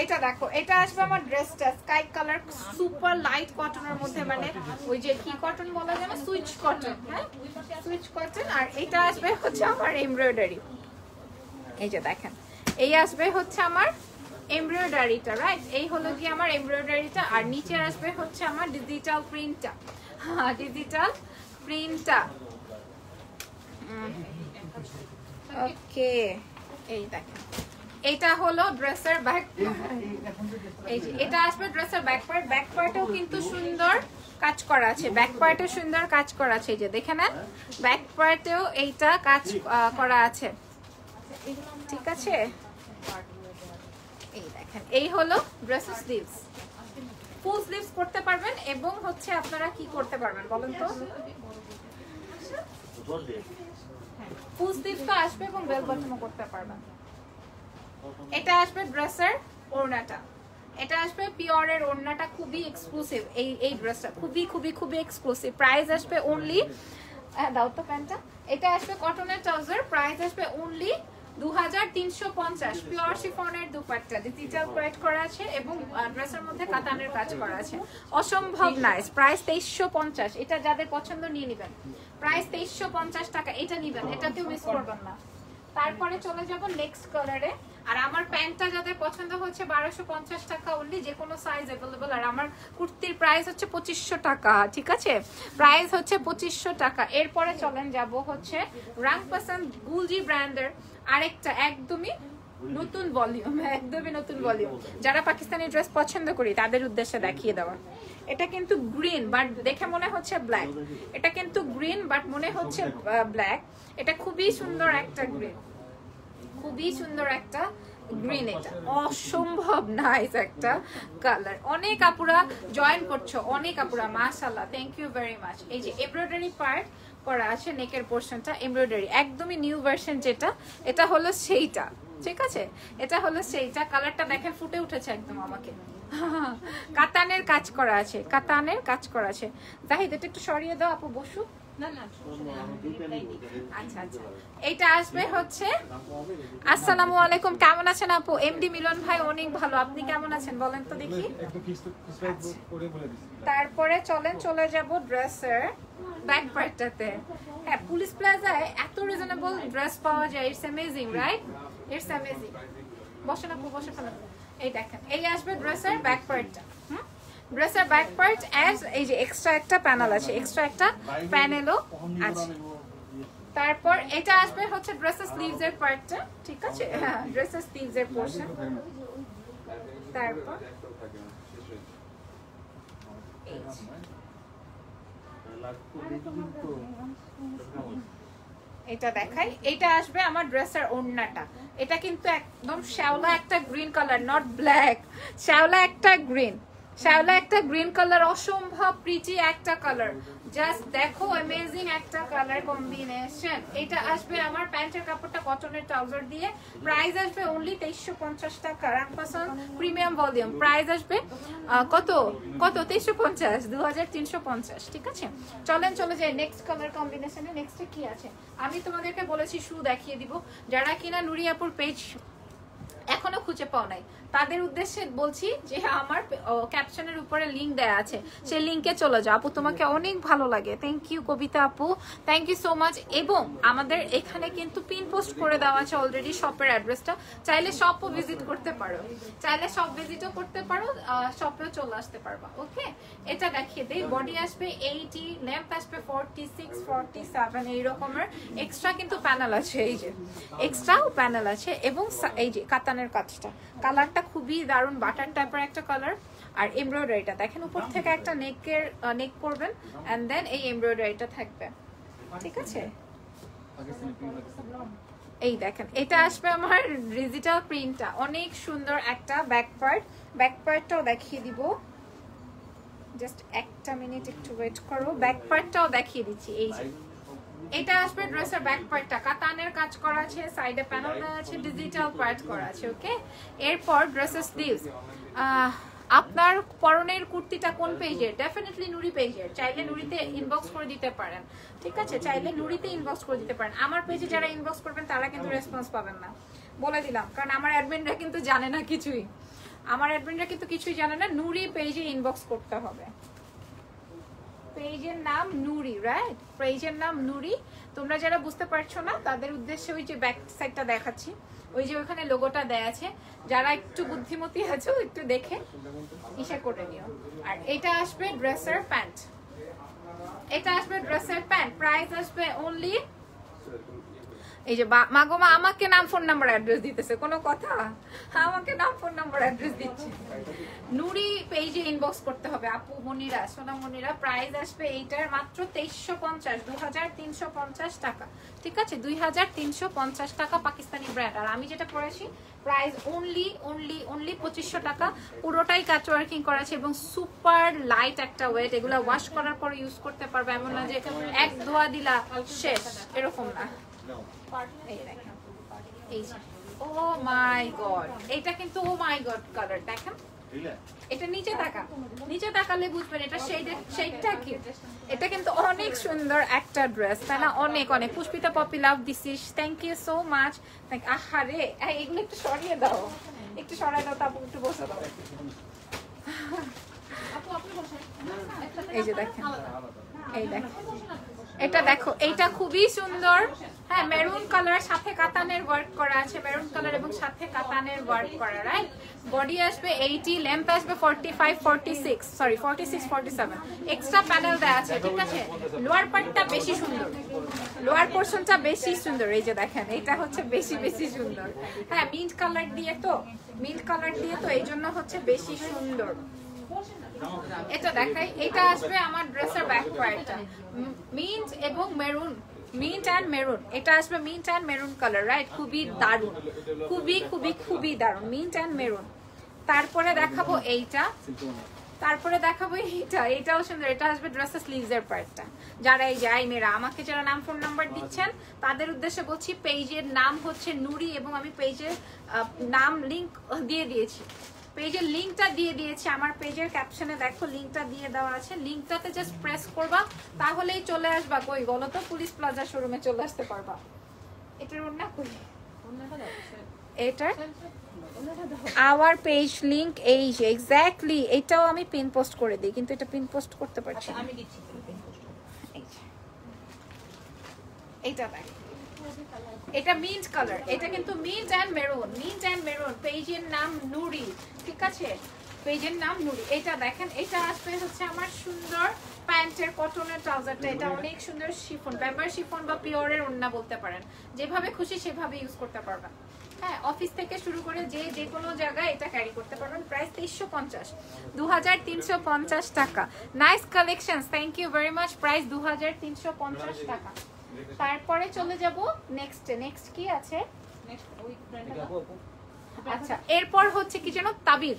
এটা দেখো, এটা আসবে আমার ড্রেসটা স্কাই কালার, সুপার লাইট কটনের মধ্যে, মানে ওই যে কি কটন বলা যায় না, সুইচ কটন। হ্যাঁ, সুইচ কটন। আর এটা আসবে হচ্ছে আমার এমব্রয়ডারি। এই যে দেখেন, এই আসবে হচ্ছে আমার এমব্রয়ডারিটা, রাইট? এই হলো কি আমার এমব্রয়ডারিটা। আর নিচে আসবে হচ্ছে আমার ডিজিটাল প্রিন্টটা। হ্যাঁ, ডিজিটাল প্রিন্টটা। ওকে, এই দেখেন, এটা হলো ড্রেসের ব্যাক। এই যে এটা আসবে ড্রেসের ব্যাক পার্ট। ব্যাক পার্টেও কিন্তু সুন্দর কাজ করা আছে, ব্যাক পার্টেও সুন্দর কাজ করা আছে। এই যে দেখে নেন, ব্যাক পার্টেও এইটা কাজ করা আছে। ঠিক আছে, এই দেখেন, এই হলো ড্রেসের স্লিভস। ফুল স্লিভস করতে পারবেন এবং হচ্ছে আপনারা কি করতে পারবেন বলেন তো? ফুল স্লিভস তো আসবে এবং বেল বটমও করতে পারবেন। এটা আসবে ড্রেসের ওড়নাটা, এটা আসবে পিওরের ওড়নাটা, খুবই এক্সক্লুসিভ। এই ড্রেসটা খুবই খুবই খুবই এক্সক্লুসিভ। প্রাইস আসবে অনলি, দাও তো প্যান্টটা। এটা আসবে কটনের ট্রাউজার, প্রাইস আসবে অনলি 2350। পিওর শিফনের দুপাট্টা, ডিজিটাল প্রিন্ট করা আছে এবং ড্রেসের মধ্যে কাতানের কাজ করা আছে, অসম্ভব নাইস। প্রাইস 2350। এটা যাদের পছন্দ নিয়ে নেবেন, প্রাইস 2350 টাকা। এটা নেবেন, এটাতেও মিস করবেন না। তারপরে চলে যাব নেক্সট কালারে। আর আমার প্যান্টটা যাদের পছন্দ হচ্ছে 1250 টাকা অনলি, যে কোনো সাইজ अवेलेबल। আর আমার কুর্তির প্রাইস হচ্ছে 2500 টাকা। ঠিক আছে, প্রাইস হচ্ছে 2500 টাকা। এরপরে চলেন যাব হচ্ছে রাং পছন্দ গুলজি ব্র্যান্ডের আরেকটা একদমই নতুন ভলিউম, একদমই নতুন ভলিউম। যারা পাকিস্তানি ড্রেস পছন্দ করি তাদের উদ্দেশ্যে দেখিয়ে দেওয়া। এটা কিন্তু গ্রিন বাট দেখে মনে হচ্ছে ব্ল্যাক, এটা কিন্তু গ্রিন বাট মনে হচ্ছে ব্ল্যাক। এটা খুবই সুন্দর একটা গ্রিন, খুবই সুন্দর একটা গ্রিন। এটা অসম্ভব নাইস একটা কালার। অনেক আপুরা জয়েন করছো, অনেক আপুরা, মাশাআল্লাহ, থ্যাংক ইউ ভেরি মাচ। এই যে এমব্রয়ডারি পার্ট করা আছে, নেকের পোরশনটা এমব্রয়ডারি, একদমই নিউ ভার্সন যেটা, এটা হলো সেইটা। ঠিক আছে, এটা হলো সেইটা। কালারটা দেখেন ফুটে উঠেছে একদম আমাকে। কাতানের কাজ করা আছে, কাতানের কাজ করা আছে। জাহিদ এটা একটু সরিয়ে দাও আপু, বসু। আচ্ছা আচ্ছা, এটা আসবে হচ্ছে। আসসালামু আলাইকুম, কেমন আছেন আপু? এমডি মিলন ভাই অনেক ভালো, আপনি কেমন আছেন বলেন তো দেখি। তারপরে চলেন চলে যাব ড্রেসের ব্যাক পার্টটাতে। হ্যাঁ, পুলিশ প্লাজায় এত রিজনেবল ড্রেস পাওয়া যায়, it's amazing, right? It's amazing. বসেন আপু, বসে ফেলেন। এই দেখেন, এই আসবে ড্রেসের ব্যাক পার্টটা। ড্রেসের ব্যাক পার্ট এন্ড এই যে এক্সট্রা একটা প্যানেল আছে, এক্সট্রা একটা প্যানেলও আছে। তারপর এটা আসবে হচ্ছে ড্রেসের স্লিভস এর পার্টটা। ঠিক আছে, হ্যাঁ, ড্রেসের স্লিভস এর পোরশন। তারপর এটা দেখাই, এটা আসবে আমার ড্রেসের ওড়নাটা। এটা কিন্তু একদম শ্যাওলা একটা গ্রিন কালার, নট ব্ল্যাক, শ্যাওলা একটা গ্রিন, শ্যাওলা একটা গ্রিন কালার, অসম্ভব প্রিটি একটা কালার। জাস্ট দেখো, অ্যামেজিং একটা কালার কম্বিনেশন। এটা আসবে আমার প্যান্টের কাপড়টা কটনের ট্রাউজার দিয়ে, প্রাইস আসবে অনলি 2350 টাকা। রাখপাসন প্রিমিয়াম ভলিউম, প্রাইস আসবে কত কত 2350, 2350। ঠিক আছে, চলেন চলে যাই নেক্সট কালার কম্বিনেশনে। নেক্সটে কি আছে আমি তোমাদেরকে বলেছি শু দেখিয়ে দিব। যারা কিনা নুরিয়াপুর পেজ এখনো খুঁজে পাও নাই তাদের উদ্দেশ্যে বলছি যে আমার ক্যাপশনের উপরে লিংক দেয়া আছে, সেই লিংকে চলে যাও। আপু তোমাকে অনেক ভালো লাগে, থ্যাংক ইউ কবিতা আপু, থ্যাংক ইউ সো মাচ। এবং আমাদের এখানে কিন্তু পিন পোস্ট করে দেওয়া আছে অলরেডি শপের অ্যাড্রেসটা, চাইলে শপও ভিজিট করতে পারো, চাইলে শপ ভিজিটও করতে পারো, শপেও চলে আসতে পারবা। ওকে, এটা দেখিয়ে দেই। বডি আসবে 80, লেন্থ আসবে 46, 47 এই রকমের। এক্সট্রা কিন্তু প্যানেল আছে, এই যে এক্সট্রাও প্যানেল আছে। এবং এই যে কাতানের কাজটা, কালারটা খুবই দারুণ, বাটার টাইপের একটা কালার। আর এমব্রয়ডারিটা দেখেন, উপর থেকে একটা নেক করবেন এন্ড দেন এই এমব্রয়ডারিটা থাকবে। ঠিক আছে, এই দেখেন, এটা আসবে আমার ডিজিটাল প্রিন্টটা, অনেক সুন্দর একটা ব্যাক পার্ট। ব্যাক পার্টটাও দেখিয়ে দিব, জাস্ট একটা মিনিট একটু ওয়েট করো, ব্যাক পার্টটাও দেখিয়ে দিচ্ছি। এই যে এটা আসবে ড্রেসের ব্যাক পার্টটা, কাতানের কাজ করা আছে, সাইডে প্যানেল দেওয়া আছে, ডিজিটাল পার্ট করা আছে। ওকে, এরপর ড্রেসের স্লিভস। আপনার পরনের কুর্তিটা কোন পেজের? ডেফিনেটলি নুরি পেজের। চাইলে নুরিতে ইনবক্স করে দিতে পারেন, ঠিক আছে? চাইলে নুরিতে ইনবক্স করে দিতে পারেন। আমার পেজে যারা ইনবক্স করবেন তারা কিন্তু রেসপন্স পাবেন না, বলে দিলাম, কারণ আমার অ্যাডমিনরা কিন্তু জানে না কিছুই। আমার অ্যাডমিনরা কিন্তু কিছুই জানে না। নুরি পেজে ইনবক্স করতে হবে। পেজের নাম নুরি, রাইট? পেজের নাম নুরি। তোমরা যারা বুঝতে পারছো না তাদের উদ্দেশ্যে ওই যে ব্যাক সাইডটা দেখাচ্ছি, ওই যে ওখানে লোগোটা দেয়া আছে। যারা একটু বুদ্ধিমতী আছো একটু দেখে ইসে করে নিও। আর এটা আসবে ড্রেসের প্যান্ট, এটা আসবে ড্রেসের প্যান্ট। প্রাইস আসবে অনলি, এই যে মাগোমা আমাকে নাম ফোন নাম্বার অ্যাড্রেস দিতেছে, কোনো কথা? আমাকে নাম ফোন নাম্বার অ্যাড্রেস দিচ্ছে। নুরি পেজে ইনবক্স করতে হবে আপু মনিরা, সোনা মনিরা। প্রাইস আসবে এইটার মাত্র 2350, 2350 টাকা, ঠিক আছে? 2350 টাকা, পাকিস্তানি ব্র্যান্ড। আর আমি যেটা করেছি প্রাইস অনলি 2500 টাকা। পুরোটাই কাট ওয়ার্কিং করা আছে এবং সুপার লাইট একটা ওয়েট। এগুলো ওয়াশ করার পর ইউজ করতে পারবে, এমন না যে এক ধোয়া দিলা শেষ, এরকম না। ও মাই গড, এটা কিন্তু ও মাই গড কালার দেখেন। এটা নিচে তাকা, নিচে তাকালে বুঝবেন এটা শেডটা কি। এটা কিন্তু অনেক সুন্দর একটা ড্রেস, তাই না? অনেক অনেক। Pushpita Popy love this, thank you so much. আহারে এগুলো একটু সরিয়ে দাও, একটু সরাই দাও, তারপর একটু বসে দাও। এই যে দেখেন, এই দেখেন, এটা দেখো, এটা খুবই সুন্দর। হ্যাঁ, মেরুন কালার, সাথে কাতানের ওয়ার্ক করা আছে, মেরুন কালার এবং সাথে কাতানের ওয়ার্ক করা, রাইট? বডি আসবে 80, লেন্থ আসবে 45, 46, সরি 46, 47। এক্সট্রা প্যানেল দেওয়া আছে, ঠিক আছে? লোয়ার পার্টটা বেশি সুন্দর, লোয়ার পোরশনটা বেশি সুন্দর। এই যে দেখেন, এটা হচ্ছে বেশি সুন্দর। হ্যাঁ, মিন্ট কালার দিয়ে তো, মিন্ট কালার দিয়ে তো এই জন্য হচ্ছে বেশি সুন্দর। এটা দেখাই, এটা আসবে আমার ড্রেসের ব্যাক পার্টটা, মিন্ট এবং মেরুন, মিন্ট অ্যান্ড মেরুন। এটা আসবে mint and maroon colour, right? খুবই দারুণ, খুবই দারুণ, মিন্ট অ্যান্ড মেরুন। তারপরে দেখাবো এইটা, তারপরে দেখাবো এইটা, এটাও সুন্দর। এটা আসবে ড্রেসের স্লিভসের পার্টটা। যারা এই যাই মেয়েরা আমাকে যারা নাম ফোন নাম্বার দিচ্ছেন তাদের উদ্দেশ্যে বলছি, পেজের নাম হচ্ছে নুরি এবং আমি পেজের নাম লিংক দিয়ে দিয়েছি, পেজের লিংকটা দিয়ে দিয়েছি। আমার পেজের ক্যাপশনে দেখো লিংকটা দিয়ে দেওয়া আছে। লিংকটাতে জাস্ট প্রেস করবা, তাহলেই চলে আসবা। কই বলো তো? পুলিশ প্লাজা শোরুমে চলে আসতে পারবা। এটার ওন্না কই? এটার আওয়ার পেজ লিংক এই যে এক্স্যাক্টলি, এটাও আমি পিন পোস্ট করে দিই, কিন্তু এটা পিন পোস্ট করতে পারছি না। আমি দিচ্ছি পিন পোস্ট। এইটা দেখ, এটা মিন্ট কালার, এটা কিন্তু mint and maroon, mint and maroon. পেজের নাম নুরি, ঠিক আছে? পেজের নাম নুরি। এটা দেখেন, এটা আসবে হচ্ছে আমার সুন্দর প্যান্টের কটনের ট্রাউজারটা। এটা অনেক সুন্দর শিফন, পেপার শিফন বা পিওরের ওড়না বলতে পারেন। যেভাবে খুশি সেভাবে ইউজ করতে পারবেন। হ্যাঁ, অফিস থেকে শুরু করে যে কোনো জায়গায় এটা ক্যারি করতে পারবেন। প্রাইস 2350, 2350 টাকা। Nice collections, thank you very much. Price 2350 টাকা। তারপরে চলে যাব নেক্সট কি আছে? আচ্ছা, এরপর হচ্ছে কি যেন তাবির।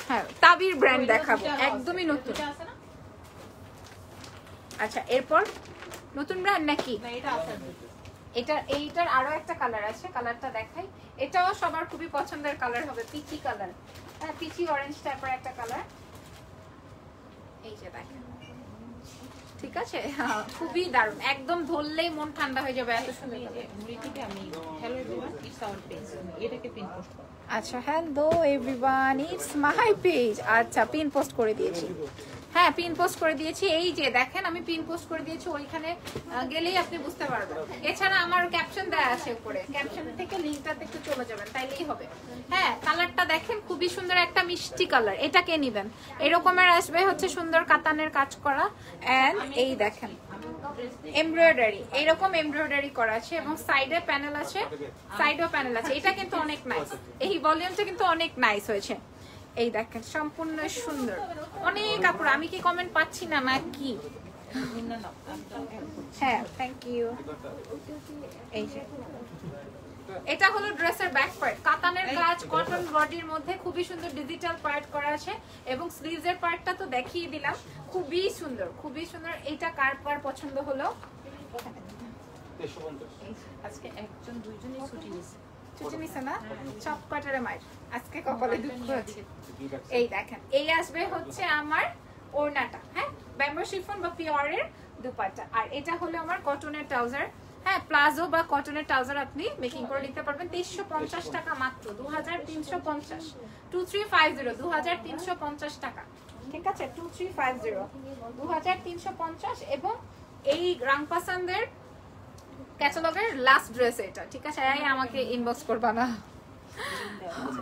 হ্যাঁ, তাবির ব্র্যান্ড দেখাবো, একদমই নতুন। আচ্ছা, এরপর নতুন ব্র্যান্ড নাকি? এইটার আরো একটা কালার আছে, কালারটা দেখাই। এটাও সবার খুবই পছন্দের কালার হবে, পিচি কালার। হ্যাঁ, পিচি অরেঞ্জ টাইপের একটা কালার। এই যে দেখেন, ঠিক আছে? খুবই দারুণ, একদম ধরলেই মন ঠান্ডা হয়ে যাবে, এত সুন্দর। আচ্ছা, hello everyone, it's my page. আচ্ছা, পিন পোস্ট করে দিয়েছি। হ্যাঁ, পিন পোস্ট করে দিয়েছি। এই যে দেখেন, আমি পিন পোস্ট করে দিয়েছি, ওইখানে গেলেই আপনি বুঝতে পারবেন। এছাড়া আমার ক্যাপশন দেওয়া আছে উপরে, ক্যাপশন থেকে লিংকটাতে একটু চলে যাবেন, তাইলেই হবে। হ্যাঁ, কালারটা দেখেন, খুবই সুন্দর একটা মিষ্টি কালার। এটা কে নিবেন? এরকমের আসবে হচ্ছে সুন্দর কাতানের কাজ করা। এন্ড এই দেখেন এমব্রয়ডারি, এইরকম এমব্রয়ডারি করা আছে এবং সাইডে প্যানেল আছে, সাইডেও প্যানেল আছে। এটা কিন্তু অনেক নাইস, এই ভলিউমটা কিন্তু অনেক নাইস হয়েছে। এই দেখেন, সম্পূর্ণ সুন্দর। অনেক কাপড়, আমি কি কমেন্ট পাচ্ছি না নাকি? হ্যাঁ, থ্যাংক ইউ। এই যে এটা হলো ড্রেসের ব্যাক পার্ট, কাতানের কাজ, কটন বডির মধ্যে খুবই সুন্দর ডিজিটাল পার্ট করা আছে এবং স্লিভসের পার্টটা তো দেখিয়ে দিলাম, খুবই সুন্দর, খুবই সুন্দর। এটা কার কার পছন্দ হলো? আজকে একজন দুইজনই ছুটি নিছে, ছুটি নিছে না? সব কাটারে মায়ের আজকে কপালে দুঃখ আছে। এই দেখেন, এই আসবে হচ্ছে আমার ওড়নাটা, হ্যাঁ, ব্যাম্বো শিফন বা পিওরের দুপাট্টা, আর এটা হলো আমার কটনের ট্রাউজার। হ্যাঁ, প্লাজো বা কটনের ট্রাউজার আপনি মেকিং করে নিতে পারবেন 2350 টাকা মাত্র, 2350, 2350, 2350 টাকা, ঠিক আছে, 2350, 2350। এবং এই রাংপাসানদের ক্যাটালগের লাস্ট ড্রেস এটা, ঠিক আছে। আমাকে ইনবক্স করবা না,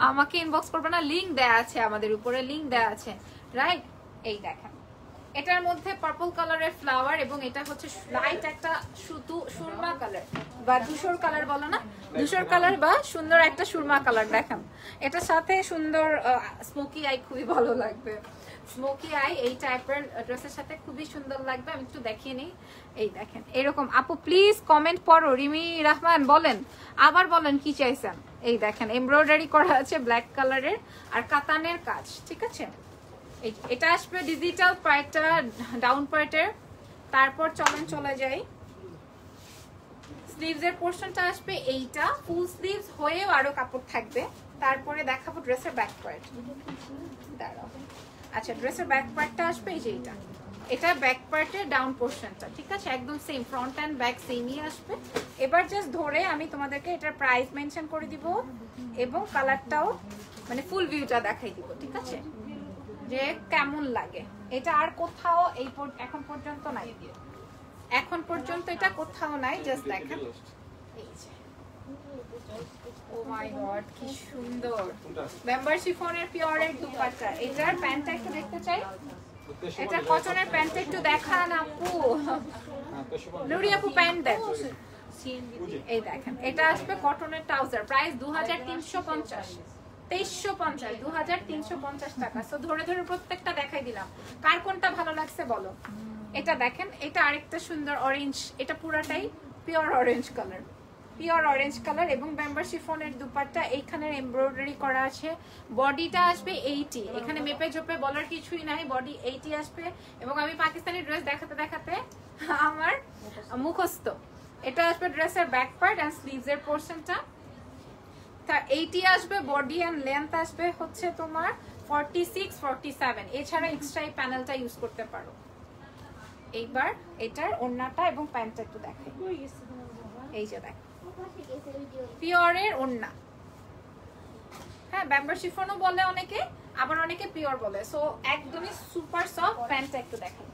আমাকে ইনবক্স করবে না, লিংক দেয়া আছে, আমাদের উপরে লিংক দেয়া আছে, রাইট। এই দেখেন, এটার মধ্যে পার্পল কালারের ফ্লাওয়ার এবং এটা হচ্ছে লাইট একটা সুরমা কালার বা ধূসর কালার বলো না, ধূসর কালার বা সুন্দর একটা সুরমা কালার। দেখেন এটার সাথে সুন্দর স্মোকি আই, খুবই ভালো লাগবে স্মোকি আই, এই টাইপের ড্রেসের সাথে খুবই সুন্দর লাগবে। আমি একটু দেখিয়ে নিই। এই দেখেন এরকম। আপু প্লিজ কমেন্ট পড়ো, রিমি রহমান বলেন, আবার বলেন কি চাইছেন। এই দেখেন এমব্রয়ডারি করা আছে ব্ল্যাক কালারের আর কাতানের কাজ, ঠিক আছে। এটা আসবে ডিজিটাল পার্টটা, ডাউন পার্টের। তারপর চলে যাই, স্লিভসের পোরশনটা আসবে এইটা, ফুল স্লিভস হয়েও আরো কাপড় থাকবে। তারপরে দেখাবো ড্রেসের ব্যাক পার্ট, দাঁড়াও। আচ্ছা, ড্রেসের ব্যাক পার্টটা আসবে এই যে এটা, এটা ব্যাক পার্টের ডাউন পোরশনটা, ঠিক আছে, একদম সেম, ফ্রন্ট এন্ড ব্যাক সেমই আসবে। এবার জাস্ট ধরে আমি তোমাদেরকে এটার প্রাইস মেনশন করে দিব এবং কালারটাও মানে ফুল ভিউটা দেখাই দিব, ঠিক আছে, যে কেমন লাগে। এটা আর কোথাও এখন পর্যন্ত নাই, এখন পর্যন্ত এটা কোথাও নাই, জাস্ট দেখেন। এই যে ও মাই গড কি সুন্দর মেম্বার শিফনের পিওরের দুপাট্টা। এটার প্যান্টটা একটু দেখতে চাই, এটা কটনের প্যান্টটা একটু দেখান আপু, নুরি আপু প্যান্ট দেন। এই দেখেন, এটা আসবে কটনের ট্রাউজার, প্রাইস 2350, 2350, 2350 টাকা। সো ধরে ধরে প্রত্যেকটা দেখাই দিলাম, কার কোনটা ভালো লাগছে বলো। এটা দেখেন, এটা আরেকটা সুন্দর অরেঞ্জ, এটা পুরাটাই pure orange colour, pure orange colour এবং ব্যাম্বার শিফনের দুপাট্টা, এইখানের এমব্রয়ডারি করা আছে। বডিটা আসবে 80, এখানে মেপে জোপে বলার কিছুই নাই, বডি 80 আসবে। এবং আমি পাকিস্তানি ড্রেস দেখাতে দেখাতে আমার মুখস্থ। এটা আসবে ড্রেসের ব্যাক পার্ট এন্ড স্লিভসের পোরশনটা, 80 আসবে। বডি এন্ড লেন্থ আসবে হচ্ছে তোমার 46, 47, এছাড়া এক্সট্রা এই প্যানেলটা ইউজ করতে পারো। এইবার এটার ওড়নাটা এবং প্যান্টটা একটু দেখাই। এই যে দেখ, পিওরের ওড়না, হ্যাঁ, ব্যাম্বার শিফনও বলে অনেকে, আবার অনেকে পিওর বলে। সো একদমই সুপার সফট। প্যান্টটা একটু দেখাই।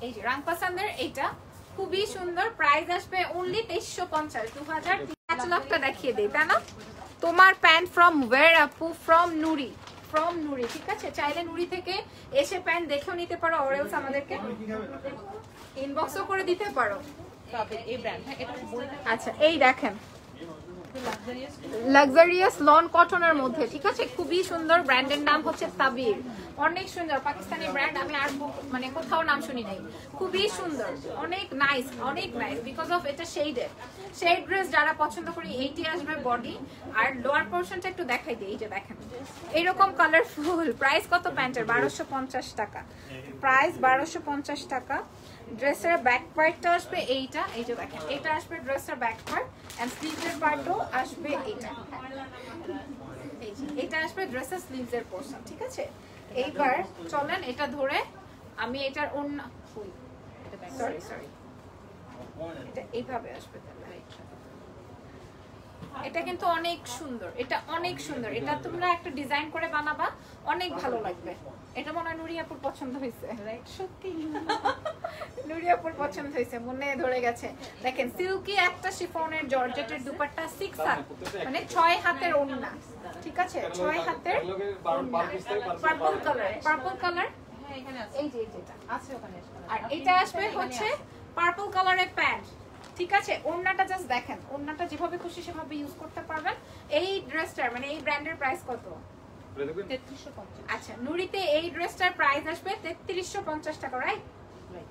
এই যে রাংপাসানদের এইটা খুবই সুন্দর, প্রাইস আসবে অনলি 2350, 2000। ক্যাটালগটা দেখিয়ে দেই, তাই না? তোমার প্যান্ট ফ্রম ওয়্যার আপু? ফ্রম নুরি, ফ্রম নুরি, ঠিক আছে। চাইলে নুরি থেকে এসে প্যান্ট দেখেও নিতে পারো, অরেলস আমাদেরকে ইনবক্সও করে দিতে পারো। এই ব্র্যান্ড, হ্যাঁ, এটা আচ্ছা, এই দেখেন লাক্সারিয়াস লন কটনের মধ্যে, ঠিক আছে, খুবই সুন্দর। ব্র্যান্ডের নাম হচ্ছে তাবির, অনেক সুন্দর পাকিস্তানি ব্র্যান্ড, আমি আর মানে কোথাও নাম শুনি নাই। খুবই সুন্দর, অনেক নাইস, অনেক নাইস, বিকজ অফ এটা শেডেড। শেড ড্রেস যারা পছন্দ করি, এইটি আসবে বডি আর লোয়ার পোরশনটা একটু দেখাই দিই। এই যে দেখেন এরকম কালারফুল। প্রাইস কত প্যান্টের? 1250 টাকা, প্রাইস 1250 টাকা। ড্রেসের ব্যাক পার্টটা আসবে এইটা, এই যে দেখেন, এটা আসবে ড্রেসের ব্যাক পার্ট এন্ড স্লিভসের পার্টও আসবে এইটা, এই যে এটা আসবে ড্রেসের স্লিভসের পোরশন, ঠিক আছে। এইবার চলেন এটা ধরে আমি এটার অন্য সরি এটা এইভাবে আসবে। এটা কিন্তু অনেক সুন্দর, এটা অনেক সুন্দর। এটা তোমরা একটা ডিজাইন করে বানাবা, অনেক ভালো লাগবে। এটা মনে হয় নুরি আপুর পছন্দ হয়েছে, সত্যি নুরি আপুর পছন্দ হয়েছে, মনে ধরে গেছে। দেখেন সিল্কি একটা শিফনের জর্জেটের দুপাট্টা, 6 হাত মানে 6 হাতের ওড়না, ঠিক আছে, 6 হাতের পার্পল কালার, পার্পল কালার, হ্যাঁ এখানে আছে, এই যে এটা আছে ওখানে। আর এটা আসবে হচ্ছে পার্পল কালারের প্যান্ট, ঠিক আছে। ওড়নাটা জাস্ট দেখেন, ওড়নাটা যেভাবে খুশি সেভাবে ইউজ করতে পারবেন। এই ড্রেসটার মানে এই ব্র্যান্ডের প্রাইস কত? 3350। আচ্ছা, নুরিতে এই ড্রেসটার প্রাইস আসবে 3350 টাকা, রাইট?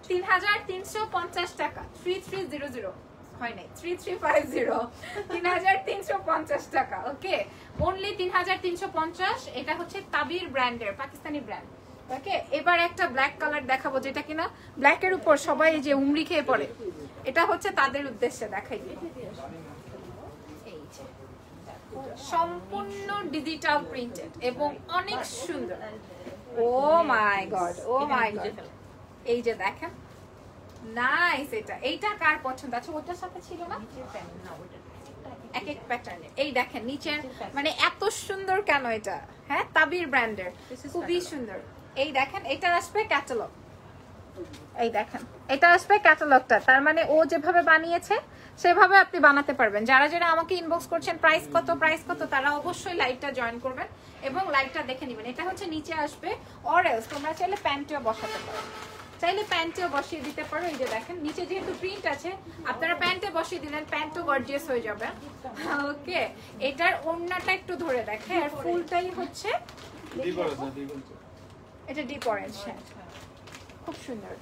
3350 টাকা 3300 হয় নাই 3350 3350 টাকা ওকে অনলি 3350 এটা হচ্ছে তাবির ব্র্যান্ডের পাকিস্তানি ব্র্যান্ড ওকে এবার একটা ব্ল্যাক কালার দেখাবো যেটা কিনা ব্ল্যাকের উপর সবাই যে উমরি খেয়ে পড়ে এটা হচ্ছে তাদের উদ্দেশ্যে দেখাই দিব এই যে সম্পূর্ণ ডিজিটাল প্রিন্টেড এবং অনেক সুন্দর ও মাই গড এই যে দেখেন নাইস এইটা কার পছন্দ আছে ওটার সাথে ছিল না এক এক প্যাটার্নের এই দেখেন নিচের মানে এত সুন্দর কেন এটা হ্যাঁ তাবির ব্র্যান্ডের খুবই সুন্দর এই দেখেন এটা আসবে ক্যাটালগ এই দেখেন এটা আসবে ক্যাটালগটা তার মানে ও যেভাবে বানিয়েছে সেভাবে আপনি বানাতে পারবেন যারা যারা আমাকে ইনবক্স করছেন প্রাইস কত তারা অবশ্যই লাইভটা জয়েন করবেন এবং লাইভটা দেখে নেবেন এটা হচ্ছে নিচে আসবে অর এলস তোমরা চাইলে প্যান্টেও বসাতে পারো চাইলে প্যান্টেও বসিয়ে দিতে পারো এই যে দেখেন নিচে যেহেতু প্রিন্ট আছে আপনারা প্যান্টে বসিয়ে দিলেন প্যান্টও গর্জিয়াস হয়ে যাবে ওকে এটার ওড়নাটা একটু ধরে দেখে আর ফুলটাই হচ্ছে এটা ডিপ অরেঞ্জ খুব সুন্দর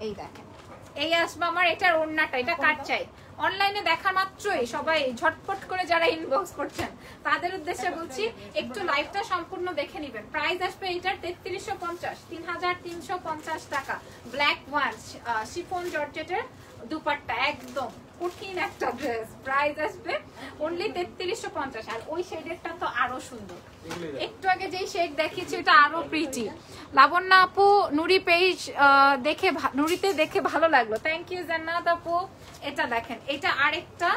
এই দেখেন এই আসবে আমার এটার ওড়নাটা এটা কাট চাই অনলাইনে দেখা মাত্রই সবাই ঝটপট করে যারা ইনবক্স করছেন তাদের উদ্দেশ্যে বলছি একটু লাইভটা সম্পূর্ণ দেখে নেবেন প্রাইস আসবে এটার 3350 টাকা ব্ল্যাক ওয়ান শিফন জর্জেটের দুপাট্টা একদম কঠিন একটা ড্রেস প্রাইস আসবে অনলি 3350 আর ওই শেডেরটা তো আরো সুন্দর একটু আগে যেই শেড দেখিয়েছি এটা আরো প্রিটি লাবণ্য আপু নুরি পেজ নুরিতে দেখে ভালো লাগলো থ্যাংক ইউ জান্নাত আপু এটা দেখেন এটা আরেকটা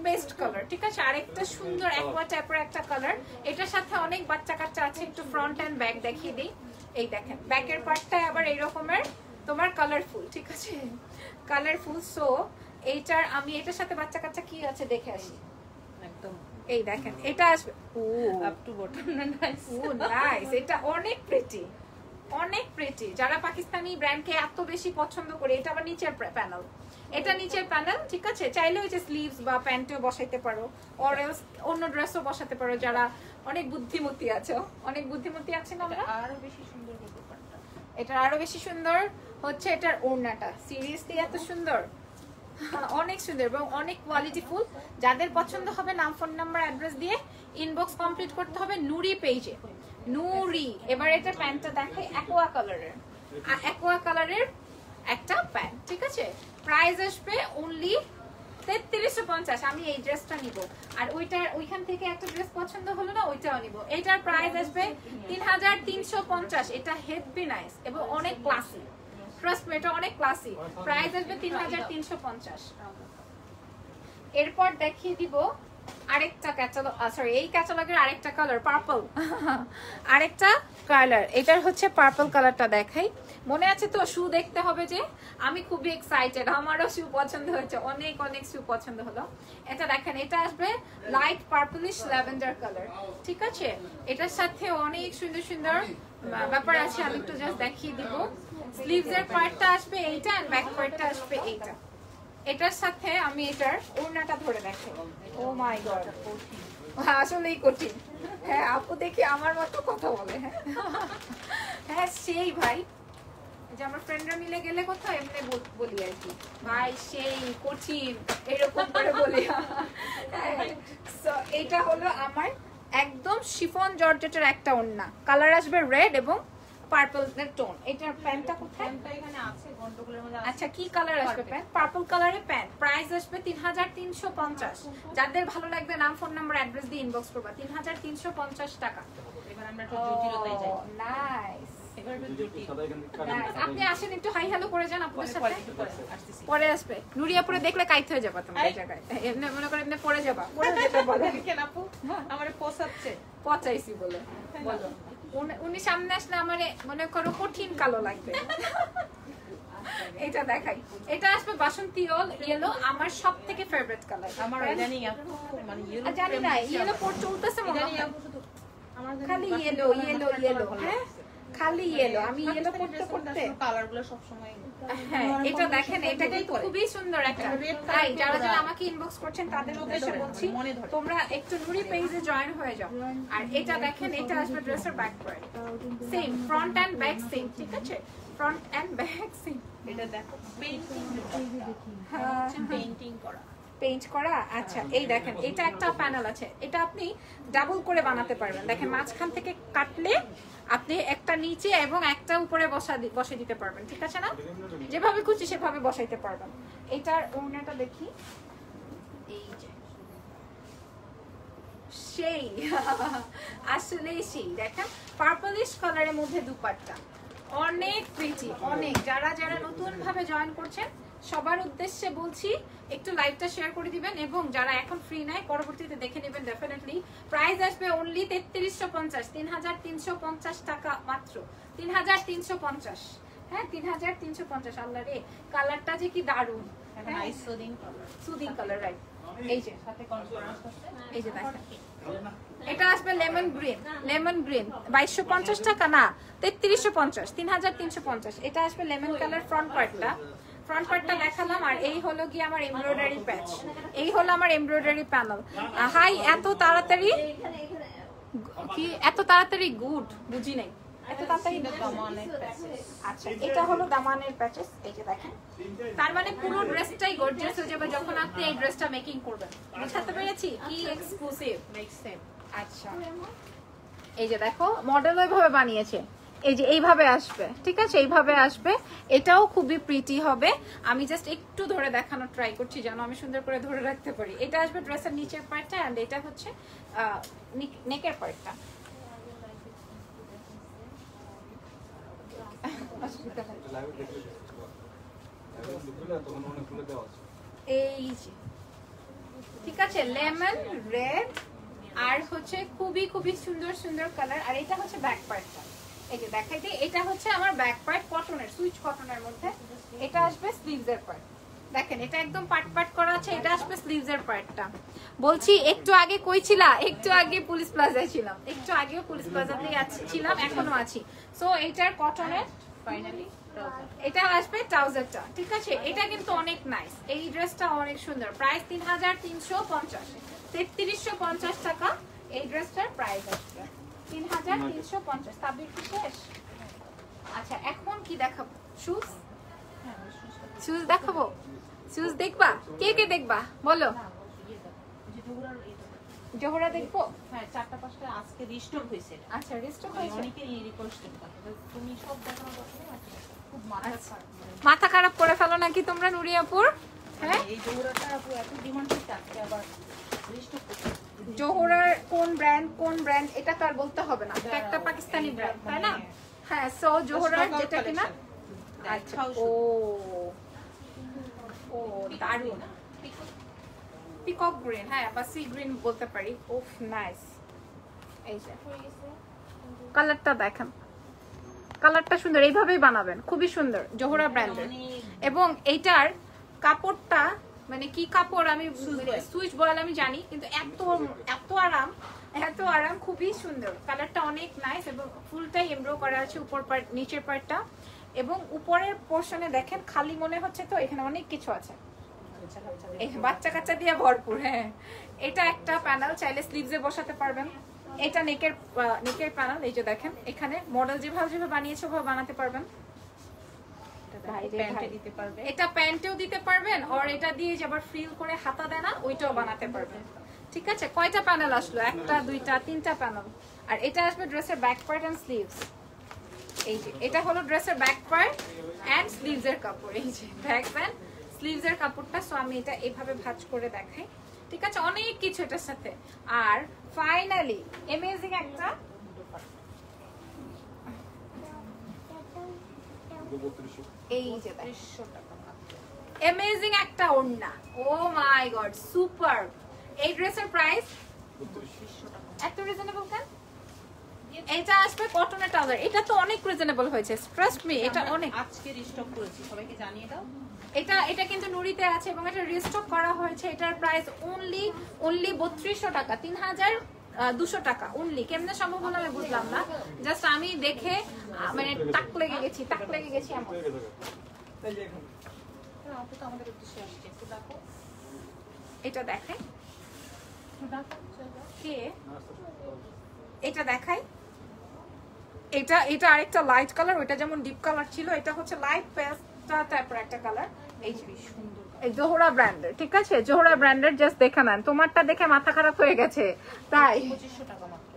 বেস্ট কালার ঠিক আছে আরেকটা সুন্দর অ্যাকোয়া টাইপের একটা কালার এটার সাথে অনেক বাচ্চা কাচ্চা আছে একটু ফ্রন্ট এন্ড ব্যাক দেখিয়ে দিই এই দেখেন ব্যাকের পার্টটা আবার এই রকমের তোমার কালারফুল ঠিক আছে কালারফুল সো এইটার আমি এটার সাথে বাচ্চা কাচ্চা কি আছে দেখে আসি একদম এই দেখেন এটা আসবে ও আপ টু বটম নাইস ও নাইস এটা অনেক প্রিটি যারা পাকিস্তানি ব্র্যান্ডকে এত বেশি পছন্দ করে এটা আবার নিচের প্যানেল এটা নিচের প্যানেল ঠিক আছে চাইলে ওই যে স্লিভস বা প্যান্টও বসাইতে পারো অর এলস অন্য ড্রেসও বসাতে পারো যারা অনেক বুদ্ধিমতী আছো না আমরা আরো বেশি সুন্দর দুপাট্টা এটা আরো বেশি সুন্দর হচ্ছে এটার ওড়নাটা সিরিয়াসলি এত সুন্দর অনেক সুন্দর এবং অনেক কোয়ালিটিফুল যাদের পছন্দ হবে নাম ফোন নাম্বার অ্যাড্রেস দিয়ে ইনবক্স কমপ্লিট করতে হবে নুরি পেজে নুরি এবার এটা প্যান্টটা দেখে অ্যাকোয়া কালারের একটা প্যান্ট ঠিক আছে প্রাইস আসবে অনলি 3350 আমি এই ড্রেসটা নিব আর ওইখান থেকে একটা ড্রেস পছন্দ হলো না ওইটাও নিব এটার প্রাইস আসবে 3350 এটা হেভি নাইস এবং অনেক ক্লাসি ট্রাস্ট মি এটা অনেক ক্লাসি প্রাইস আসবে 3350 এরপর দেখিয়ে দিব আরেকটা ক্যাটালগ সরি এই ক্যাটালগের আরেকটা কালার পার্পল আরেকটা কালার এটার হচ্ছে পার্পল কালারটা দেখাই মনে আছে তো শু দেখতে হবে যে আমি খুবই এক্সাইটেড আমারও শু পছন্দ হয়েছে অনেক শু পছন্দ হলো এটা দেখেন এটা আসবে লাইট পার্পলিশ ল্যাভেন্ডার কালার ঠিক আছে এটার সাথে অনেক সুন্দর ব্যাপার আছে আমি একটু জাস্ট দেখিয়ে দিব স্লিভস এর পার্টটা আসবে এইটা আর ব্যাক পার্টটা আসবে এইটা এটার সাথে আমি এটার ওড়নাটা ধরে দেখাই ও মাই গড আসলেই কঠিন হ্যাঁ আপু দেখি আমার মতো কথা বলে হ্যাঁ সেই ভাই যে আমার ফ্রেন্ডরা মিলে গেলে কোথাও এমনি বলি আর কি ভাই সেই কঠিন এরকম করে বলি সো এটা হলো আমার একদম শিফন জর্জেটের একটা ওড়না কালার আসবে রেড এবং পার্পল এর টোন এটার প্যান্টটা কোথায় এখানে আছে গন্ডগোলের মধ্যে আচ্ছা কি কালার আসবে প্যান্ট পার্পল কালারের প্যান্ট প্রাইস আসবে 3350 যাদের ভালো লাগবে নাম ফোন নাম্বার অ্যাড্রেস দিয়ে ইনবক্স করবা 3350 টাকা এবার আমরা একটু জটিলতায় যাই নাইস এবার একটু জটিল আপনি আসেন একটু হাই হ্যালো করে যান আপনাদের সাথে পরে আসবে নুরিয়া পরে দেখলে কাইত হয়ে যাবে তোমরা এই জায়গায় এমনি মনে করে এমনি পড়ে যাবা পড়ে যেতে বলে কেন আপু আমারে পোষাচ্ছে পচাইছি বলে বলো উনি সামনে আসলে আমারে মনে করো কঠিন কালো লাগবে এটা দেখাই এটা আসবে বাসন্তী ইয়েলো আমার সবথেকে ফেভারিট কালার আমার ইদানিং আপু মানে ইয়েলো জানি না ইয়েলো পর চলতেছে মনে হয় শুধু আমার খালি ইয়েলো হ্যাঁ খালি ইয়েলো, আমি ইয়েলো করতে করতে কালারগুলো সব সময় হ্যাঁ এটা দেখেন, এটা কিন্তু খুবই সুন্দর একটা। তাই যারা যারা আমাকে ইনবক্স করছেন তাদের উদ্দেশ্যে বলছি, তোমরা একটু নুরি পেজে জয়েন হয়ে যাও। আর এটা দেখেন, এটা আসবে ড্রেসের back part, same front end back same, ঠিক আছে, ফ্রন্ট এন্ড ব্যাক সেম। এটা দেখো পেইন্টিং, পেইন্টিং করা, পেইন্ট করা। আচ্ছা এই দেখেন, এটা একটা প্যানেল আছে, এটা আপনি ডাবল করে বানাতে পারবেন। দেখেন মাঝখান থেকে কাটলে আপনি একটা নিচে এবং একটা উপরে বসে দিতে পারবেন, ঠিক আছে না, যেভাবে খুশি সেভাবে বসাইতে পারবেন। এটার ওড়নাটা দেখি, এই যে সেই আসলে সেই দেখেন পার্পলিশ কালারের মধ্যে দুপাট্টা, অনেক প্রিটি, অনেক। যারা যারা নতুন ভাবে জয়েন করছেন সবার উদ্দেশ্যে বলছি একটু লাইভটা শেয়ার করে দিবেন, এবং যারা এখন ফ্রি নাই পরবর্তীতে দেখে নেবেন ডেফিনেটলি। প্রাইস আসবে অনলি 3350, 3350 টাকা মাত্র, 3350। হ্যাঁ 3350। আল্লাহ রে, কালারটা যে কি দারুন, nice soothing colour, soothing colour, right. এই যে সাথে কন্ট্রাস্ট আছে, এই যে দেখেন, এটা আসবে লেমন গ্রিন, লেমন গ্রিন 2250 টাকা না, 3350, 3350। এটা আসবে লেমন কালার। ফ্রন্ট পার্টটা দেখালাম, আর এই হলো কি আমার এমব্রয়ডারি প্যাচ, এই হলো আমার এমব্রয়ডারি প্যানেল। হাই, এত তাড়াতাড়ি কি, এত তাড়াতাড়ি গুড, বুঝি নাই, এত তাড়াতাড়ি। আচ্ছা এটা হলো দামানের প্যাচেস, এই যে দেখেন, তার মানে পুরো ড্রেসটাই গর্জিয়াস হয়ে যাবে যখন আপনি এই ড্রেসটা মেকিং করবেন। বুঝাতে পেরেছি কি এক্সক্লুসিভ, মেক সেম। আচ্ছা এই যে দেখো মডেল ওইভাবে বানিয়েছে, এই যে এইভাবে আসবে, ঠিক আছে, এইভাবে আসবে। এটাও খুবই প্রিটি হবে। আমি জাস্ট একটু ধরে দেখানোর ট্রাই করছি যেন আমি সুন্দর করে ধরে রাখতে পারি। এটা আসবে ড্রেসের নিচের পার্টটা, এন্ড এটা হচ্ছে নেকের পার্টটা। এই যে ঠিক আছে, লেমন রেড আর হচ্ছে খুবই খুবই সুন্দর সুন্দর কালার। আর এটা হচ্ছে ব্যাক পার্টটা, এই যে দেখাই দিই, এটা হচ্ছে আমার ব্যাক পার্ট, কটনের, সুইচ কটনের মধ্যে। এটা আসবে স্লিভস এর পার্ট, দেখেন এটা একদম পাট করা আছে। এটা আসবে স্লিভস এর পার্টটা। বলছি একটু আগে কই ছিলা? একটু আগে পুলিশ প্লাজায় ছিলাম, একটু আগেও পুলিশ প্লাজাতেই ছিলাম, এখনো আছি। সো এইটার কটনের ফাইনালি এটা আসবে ট্রাউজারটা, ঠিক আছে। এটা কিন্তু অনেক নাইস, এই ড্রেসটা অনেক সুন্দর। প্রাইস 3350, 3350 টাকা এই ড্রেসটার প্রাইস আসবে 3350। তাবির কি শেষ? আচ্ছা এখন কি দেখাবো? শুজ, শুজ দেখাবো। শুজ দেখবা? কে কে দেখবা বলো? জোহরা দেখবো। হ্যাঁ 4টা-5টা আজকে রিস্টক হয়েছে। আচ্ছা রিস্টক হয়েছে, অনেকে রিকোয়েস্ট করতে, তুমি সব দেখানো দরকার নেই, খুব মাথা খারাপ করে ফেলো নাকি তোমরা নুরিয়াপুর? হ্যাঁ এই জোহরাটা আপু এত ডিমান্ড করতে আজকে আবার রিস্টক করতে। জোহরার কোন ব্র্যান্ড এটা তো আর বলতে হবে না, এটা একটা পাকিস্তানি ব্র্যান্ড, তাই না? হ্যাঁ সো জোহরার যেটা কিনা, আচ্ছা ও ও দারুন, পিকক গ্রিন, হ্যাঁ বা সি গ্রিন বলতে পারি। ওফ নাইস, এই যে কালারটা দেখেন, কালারটা সুন্দর, এইভাবেই বানাবেন, খুবই সুন্দর, জোহরা ব্র্যান্ডের। এবং এইটার কাপড়টা মানে কি কাপড় আমি সুইচ বয়েল আমি জানি, কিন্তু এত এত আরাম, এত আরাম, খুবই সুন্দর। কালারটা অনেক নাইস এবং ফুলটাই এমব্রো করা আছে উপর পার্ট, নিচের পার্টটা। এবং উপরের পোর্শনে দেখেন খালি মনে হচ্ছে, তো এখানে অনেক কিছু আছে, বাচ্চা কাচ্চা দিয়ে ভরপুর। হ্যাঁ এটা একটা প্যানেল, চাইলে স্লিভসে বসাতে পারবেন। এটা নেকের প্যানেল, এই যে দেখেন এখানে মডেল যেভাবে বানিয়েছে ওভাবে বানাতে পারবেন। এটা প্যান্টেও দিতে পারবেন, আর এটা দিয়ে যে আবার ফ্রিল করে হাতা দেয় না ওইটাও বানাতে পারবেন, ঠিক আছে। কয়টা প্যানেল আসলো? একটা, দুইটা, তিনটা প্যানেল। আর এটা আসবে ড্রেসের ব্যাক পার্ট এন্ড স্লিভস। এই যে এটা হলো ড্রেসের ব্যাক পার্ট এন্ড স্লিভস এর কাপড়, এই যে ব্যাক প্যান্ট স্লিভস এর কাপড়টা। সো আমি এটা এভাবে ভাঁজ করে দেখাই, ঠিক আছে, অনেক কিছু এটার সাথে। আর ফাইনালি অ্যামেজিং একটা এই যে 300 টাকা অ্যামেজিং একটা ওড়না। ও মাই গড সুপার। এই ড্রেসের প্রাইস 3200 টাকা। এত রিজনেবল কেন? এটা আসবে কটনের ট্রাউজার, এটা তো অনেক রিজনেবল হয়েছে, ট্রাস্ট মি, এটা অনেক। আজকে রিস্টক করেছি, সবাইকে জানিয়ে দাও। এটা কিন্তু নুরিতে আছে এবং এটা রিস্টক করা হয়েছে। এটার প্রাইস অনলি 3200 টাকা, 200 টাকা অনলি। কেমনে সম্ভব হলো আমি বুঝলাম না, জাস্ট আমি দেখে মানে টাক লেগে গেছি এমন। আমাদের উদ্দেশ্যে আসছে, একটু দেখো, এটা দেখে কে এটা দেখাই, এটা আরেকটা লাইট কালার, ওইটা যেমন ডিপ কালার ছিল, এটা হচ্ছে লাইট পেস্টা টাইপের একটা কালার। এই সুন্দর এই জোহরা ব্র্যান্ডের, ঠিক আছে, জোহরা ব্র্যান্ডের, জাস্ট দেখে নেন। তোমারটা দেখে মাথা খারাপ হয়ে গেছে তাই। 2500 টাকা মাত্র।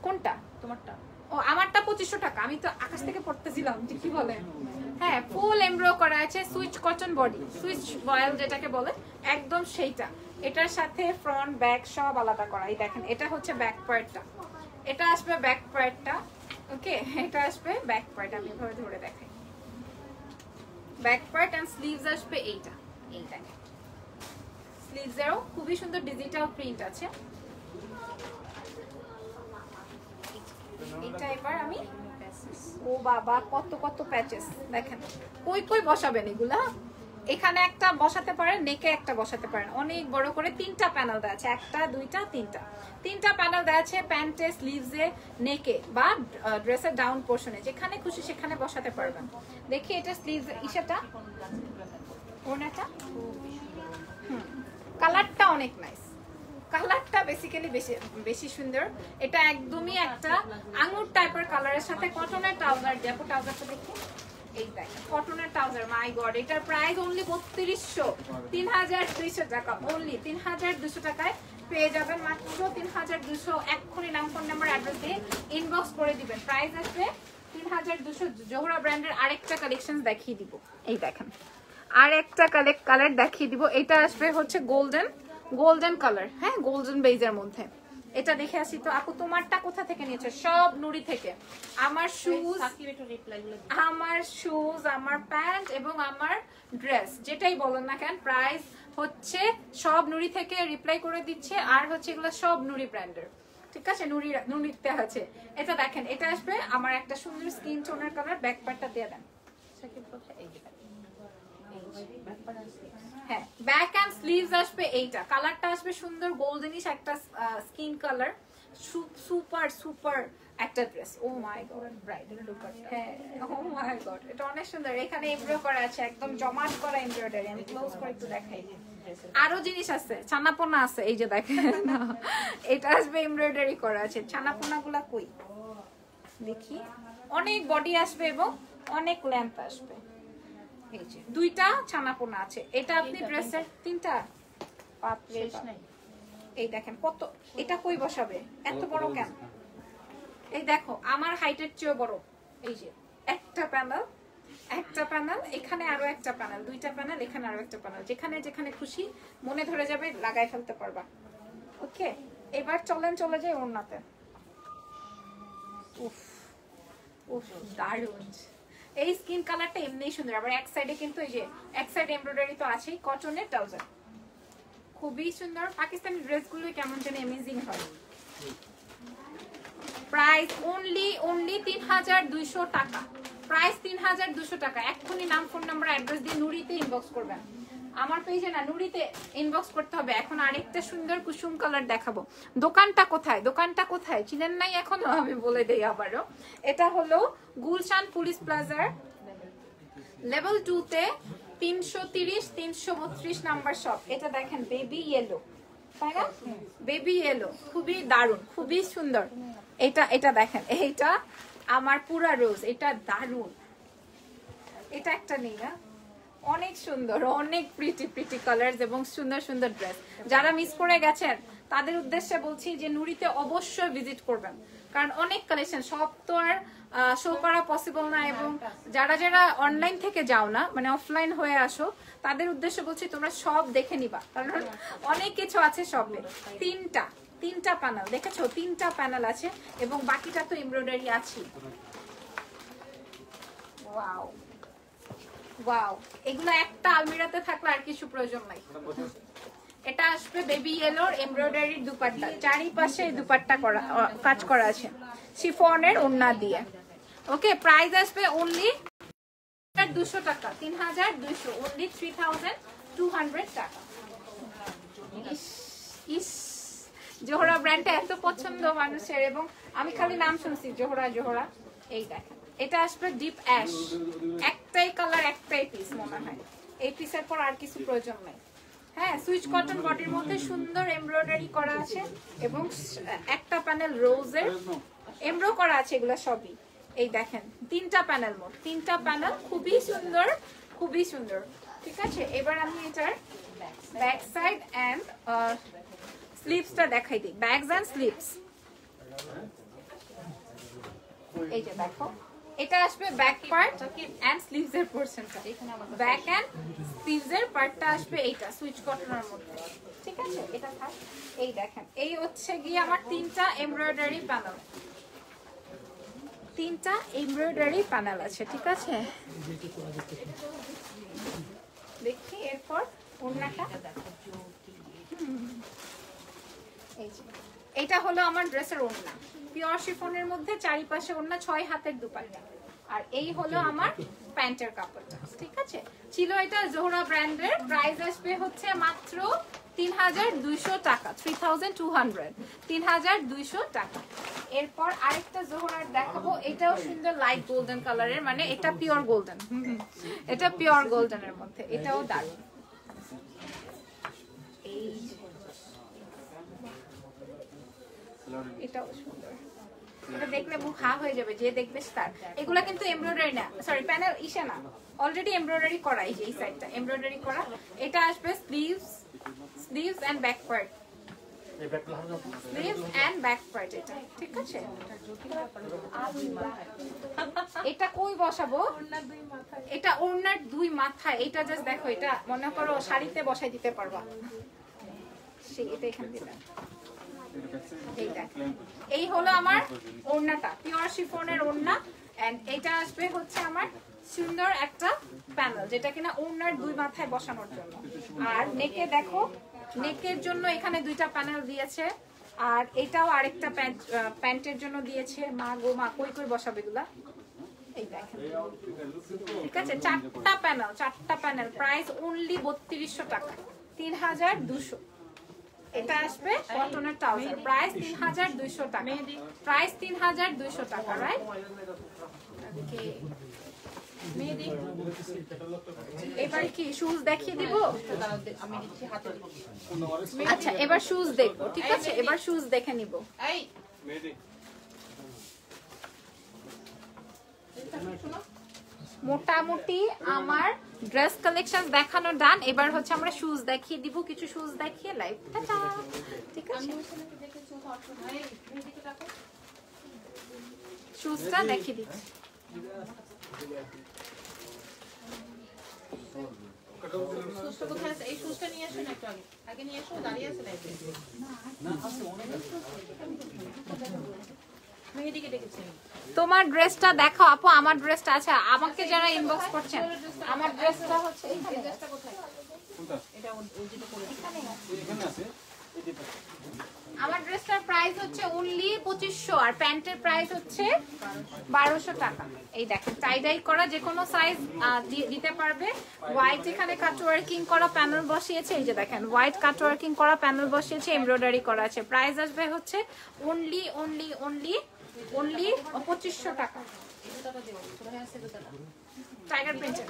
কোনটা? তোমারটা? ও আমারটা 2500 টাকা। আমি তো আকাশ থেকে পড়তেছিলাম যে কি বলে। হ্যাঁ, ফুল এমব্রো করা আছে, Swiss cotton body, Swiss voile যেটাকে বলে, একদম সেইটা। এটার সাথে ফ্রন্ট ব্যাক সব আলাদা করা। এই দেখেন, এটা হচ্ছে ব্যাক পার্টটা, এটা আসবে ব্যাক পার্টটা। ওকে, এটা আসবে ব্যাক পার্ট। আমি এভাবে ধরে দেখাই, ব্যাক পার্ট এন্ড স্লিভস আসবে এইটা। এই দেখেন, স্লিভসেরও খুবই সুন্দর ডিজিটাল প্রিন্ট আছে। এটা এবার আমি, ও বাবা কত কত প্যাচেস দেখেন। কই বসাবেন এগুলা? এখানে একটা বসাতে পারেন, নেকে একটা বসাতে পারেন, অনেক বড় করে 3টা প্যানেল দেওয়া আছে, 1টা 2টা 3টা প্যানেল দেওয়া আছে, প্যান্টে, স্লিভসে, নেকে বা ড্রেসের ডাউন পোর্শনে, যেখানে খুশি সেখানে বসাতে পারবেন। দেখি এটা স্লিভস ইসাটা, ওনাটা, কালারটা অনেক নাইস, কালারটা বেসিক্যালি বেশি সুন্দর। এটা একদমই একটা আঙুর টাইপের কালারের সাথে কটনের ট্রাউজার। দেখো ট্রাউজারটা দেখো, এই দেখেন কটনের ট্রাউজার। মাই গড, এটার প্রাইস অনলি 3200, 3200 টাকা অনলি। 3200 টাকায় পেয়ে যাবেন, মাত্র 3200। এক্ষুনি নাম, ফোন নাম্বার, অ্যাড্রেস দিয়ে ইনবক্স করে দিবেন। প্রাইস আসবে 3200। জোহরা ব্র্যান্ডের আরেকটা কালেকশন দেখিয়ে দিব, এই দেখেন আরেকটা কালার দেখিয়ে দিব। এটা আসবে হচ্ছে গোল্ডেন কালার, হ্যাঁ গোল্ডেন বেজের মধ্যে। এটা দেখে আসি তো আপু, তোমারটা কোথা থেকে নিয়েছো? সব নুরি থেকে। আমার শুজ, আমার প্যান্ট এবং আমার ড্রেস, যেটাই বলেন না কেন, প্রাইস হচ্ছে সব নুরি থেকে রিপ্লাই করে দিচ্ছে। আর হচ্ছে এগুলো সব নুরি ব্র্যান্ডের, ঠিক আছে, নুরিতে আছে। এটা দেখেন, এটা আসবে আমার একটা সুন্দর স্কিন টোনের কালার। ব্যাক পার্টটা দিয়ে দেন। হ্যাঁ, ব্যাক এন্ড স্লিভস আসবে এইটা। কালারটা আসবে সুন্দর গোল্ডেনিশ একটা স্কিন কালার। সুপার একটা ড্রেস। ও মাই গড, ব্রাইডাল লুক। হ্যাঁ, ও মাই গড, এটা অনেক সুন্দর। এখানে এমব্রয়ডারি করা আছে, একদম জমাট করা এমব্রয়ডারি। আমি ক্লোজ করে একটু দেখাই। আরো জিনিস আছে, ছানাপোনা আছে, এই যে দেখেন এটা আসবে এমব্রয়ডারি করা আছে। ছানাপোনা গুলা কই দেখি। অনেক বডি আসবে এবং অনেক লেন্থ আসবে। এই যে 2টা ছানাপোনা আছে। এটা আপনি ড্রেসের 3টা পাতলে নাই। এই দেখেন কত, এটা কই বসাবে? এত বড় কেন? এই দেখো আমার হাইটের চেয়েও বড়। এই যে একটা প্যানেল, এখানে আরো একটা প্যানেল, 2টা প্যানেল, এখানে আরো একটা প্যানেল। যেখানে খুশি মনে ধরে যাবে লাগাই ফেলতে পারবা। ওকে, এবার চলে যাই ওড়নাতে। উফ উফ, দারুণ। এই স্কিন কালারটা এমনিই সুন্দর। আবার এক সাইডে কিন্তু এই যে এক সাইড এমব্রয়ডারি তো আছেই, কটনের ট্রাউজার, খুবই সুন্দর। পাকিস্তানি ড্রেসগুলো কেমন যেন অ্যামেজিং হয়। প্রাইস অনলি 3200 টাকা। প্রাইস 3200 টাকা। এক্ষুনি নাম, ফোন নাম্বার, অ্যাড্রেস দিয়ে নুরিতে ইনবক্স করবেন। আমার পেজে না, নুরিতে ইনবক্স করতে হবে। এখন আরেকটা সুন্দর কুসুম কালার দেখাবো। দোকানটা কোথায় চিনেন নাই এখনো? আমি বলে দেই আবারও। এটা হলো গুলশান পুলিশ প্লাজার লেভেল 2 তে 330-332 নাম্বার শপ। এটা দেখেন বেবি ইয়েলো, তাই না? বেবি ইয়েলো, খুবই দারুণ, খুবই সুন্দর। এটা দেখেন, এইটা আমার পুরা রোজ, এটা দারুণ। এটা একটা নেই না, অনেক সুন্দর, অনেক প্রিটি কালারস এবং সুন্দর ড্রেস। যারা মিস করে গেছেন তাদের উদ্দেশ্যে বলছি যে নুরিতে অবশ্যই ভিজিট করবেন, কারণ অনেক কালেকশন, সব তো আর শো করা পসিবল না। এবং যারা অনলাইন থেকে যাও না, মানে অফলাইন হয়ে আসো, তাদের উদ্দেশ্যে বলছি তোমরা সব দেখে নিবা, কারণ অনেক কিছু আছে সবে। 3টা প্যানেল দেখেছো, 3টা প্যানেল আছে এবং বাকিটা তো এমব্রয়ডারি আছে। ওয়াও, এগুলো একটা আলমিরাতে থাকলে আর কিছু প্রয়োজন নাই। এটা আসবে বেবি ইয়েলোর এমব্রয়ডারির দুপাট্টা, চারিপাশে দুপাট্টা করা, কাজ করা আছে শিফনের ওড়না দিয়ে। ওকে, প্রাইস আসবে অনলি 200 টাকা। 3200, অনলি 3200 টাকা। ইস, জোহরা ব্র্যান্ডটা এত পছন্দ মানুষের, এবং আমি খালি নাম শুনছি জোহরা জোহরা। এই দেখেন এটা আসবে ডিপ অ্যাশ, একটাই কালার একটাই পিস মনে হয়, এই পিসের পর আর কিছু প্রয়োজন নাই। হ্যাঁ, সুইচ কটন বডির মধ্যে সুন্দর এমব্রয়ডারি করা আছে এবং একটা প্যানেল রোজের এমব্রো করা আছে, এগুলো সবই। এই দেখেন 3টা প্যানেল, মোট 3টা প্যানেল, খুবই সুন্দর খুবই সুন্দর। ঠিক আছে, এবার আমি এটার ব্যাক সাইড এন্ড স্লিভসটা দেখাই দিই, ব্যাগস এন্ড স্লিভস। এই যে দেখো এটা আসবে ব্যাক পার্ট এন্ড স্লিভস এর পোরশনটা, ব্যাক এন্ড স্লিভস এর পার্টটা আসবে এইটা সুইচ কটনের মধ্যে। ঠিক আছে, এটা থাক। এই দেখেন এই হচ্ছে গিয়ে আমার 3টা এমব্রয়ডারি প্যানেল, 3টা এমব্রয়ডারি প্যানেল আছে। ঠিক আছে, দেখি এরপর ওড়নাটা। এই যে এটা হলো আমার ড্রেসের ওড়না, পিওর শিফনের মধ্যে চারিপাশে ওড়না, 6 হাতের দুপাট্টা। আর এই হলো আমার প্যান্টের কাপড়টা। ঠিক আছে, ছিল এটা জোহরা ব্র্যান্ডের, প্রাইস আসবে হচ্ছে মাত্র 3200 টাকা, 3200, 3200 টাকা। এরপর আরেকটা জোহরার দেখাবো, এটাও সুন্দর লাইট গোল্ডেন কালারের, মানে এটা পিওর গোল্ডেন, এটা পিওর গোল্ডেনের মধ্যে, এটাও দারুণ। এই এটাও সুন্দর, এটা দেখলে মুখ হা হয়ে যাবে, যে দেখবে তার। এগুলা কিন্তু এমব্রয়ডারি না, সরি প্যানেল ইসে না, অলরেডি এমব্রয়ডারি করা। এই যে এই সাইডটা এমব্রয়ডারি করা। এটা আসবে sleeves and back part, sleeves and back part এটা। ঠিক আছে, এটা কই বসাবো, এটা ওড়নার 2 মাথায়। এটা জাস্ট দেখো, এটা মনে করো শাড়িতে বসাই দিতে পারবা, সেই এটা এখানে দিলাম। এই দেখেন এই হলো আমার ওড়নাটা, পিওর শিফনের ওড়না। এন্ড এটা আসবে হচ্ছে আমার সুন্দর একটা প্যানেল, যেটা কিনা ওড়নার 2 মাথায় বসানোর জন্য। আর নেকে দেখো, নেকের জন্য এখানে 2টা প্যানেল দিয়েছে, আর এটাও আরেকটা প্যান্টের জন্য দিয়েছে। মা গো মা, কই কই বসাবে এগুলা। এই দেখেন, ঠিক আছে, 4টা প্যানেল, প্রাইস অনলি 3200 টাকা, 3200। এটা আসবে কটনের ট্রাউজার, প্রাইস 3200 টাকা, প্রাইস 3200 টাকা, রাইট? ওকে, এবারে কি শুজ দেখিয়ে দিব? আচ্ছা, এবার শুজ দেখবো। ঠিক আছে, এবার শুজ দেখে নিব। মোটামুটি আমার ড্রেস কালেকশন দেখানো ডান। এবার হচ্ছে আমরা শুজ দেখিয়ে দিব, কিছু শুজ দেখিয়ে লাইভ। ঠিক আছে, শুজটা দেখিয়ে দিচ্ছি। এই শুজটা নিয়ে আসো না, একটু আগে নিয়ে এসো, দাঁড়িয়ে আছে লাইভে। তোমার ড্রেসটা দেখাও আপু, আমার ড্রেসটা আছে। আমাকে যারা ইনবক্স করছেন, আমার ড্রেসটা হচ্ছে এইখানে। ড্রেসটা কোথায়? এটা ওই যেটা পরে এখানে আছে। আমার ড্রেসটার প্রাইস হচ্ছে অনলি 2500, আর প্যান্টের প্রাইস হচ্ছে 1200 টাকা। এই দেখেন টাই ডাই করা, যে কোনো সাইজ দিতে পারবে। হোয়াইট এখানে কাট ওয়ার্কিং করা প্যানেল বসিয়েছে, এই যে দেখেন হোয়াইট কাট ওয়ার্কিং করা প্যানেল বসিয়েছে, এমব্রয়ডারি করা আছে। প্রাইস আসবে হচ্ছে অনলি 2500 টাকা। টাইগার প্রিন্টের।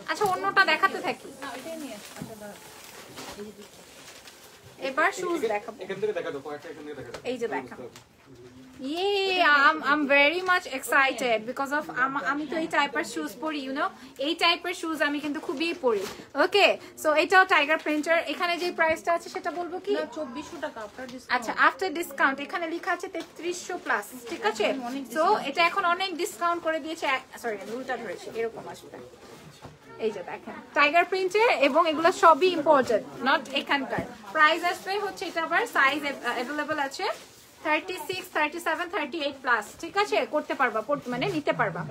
আচ্ছা, অন্যটা দেখাতে থাকি। এবার শুজ দেখাবো, এখান থেকে দেখাবো, কয়েকটা এখান থেকে দেখাবো। এই যে দেখাবো। I'm very much excited because of আমি তো এই টাইপের শুজ পরি, ইউ নো, এই টাইপের শুজ আমি কিন্তু খুবই পরি। ওকে, সো এটাও টাইগার প্রিন্টার। এখানে যে প্রাইসটা আছে সেটা বলবো কি? 2400 টাকা আফটার ডিসকাউন্ট। আচ্ছা, আফটার ডিসকাউন্ট এখানে লেখা আছে 3300 প্লাস। ঠিক আছে, সো এটা এখন অনেক ডিসকাউন্ট করে দিয়েছে। সরি, ভুলটা ধরেছি, এরকম আসবে। এই যে দেখেন টাইগার প্রিন্টের, এবং এগুলো সবই ইম্পোর্টেড, নট এখানকার। প্রাইস আসবে হচ্ছে, এটা আবার সাইজ অ্যাভেলেবল আছে 36, 37, 38 প্লাস। ঠিক আছে, করতে পারবা, মানে নিতে পারবা।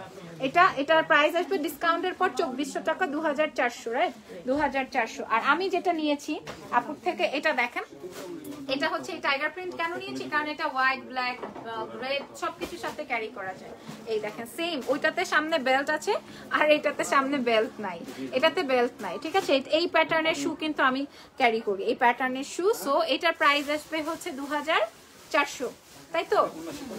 এটার প্রাইস আসবে ডিসকাউন্টের পর 2400 টাকা, 2400, রাইট? 2400। আর আমি যেটা নিয়েছি আপুর থেকে, এটা দেখেন এটা হচ্ছে এই টাইগার প্রিন্ট কেন নিয়েছি, কারণ এটা হোয়াইট, ব্ল্যাক, রেড সবকিছুর সাথে ক্যারি করা যায়। এই দেখেন সেম, ওইটাতে সামনে বেল্ট আছে আর এটাতে সামনে বেল্ট নাই, এটাতে বেল্ট নাই, ঠিক আছে। এই প্যাটার্নের শু কিন্তু আমি ক্যারি করি, এই প্যাটার্নের শু। সো এটার প্রাইস আসবে হচ্ছে 2400, তাই তো,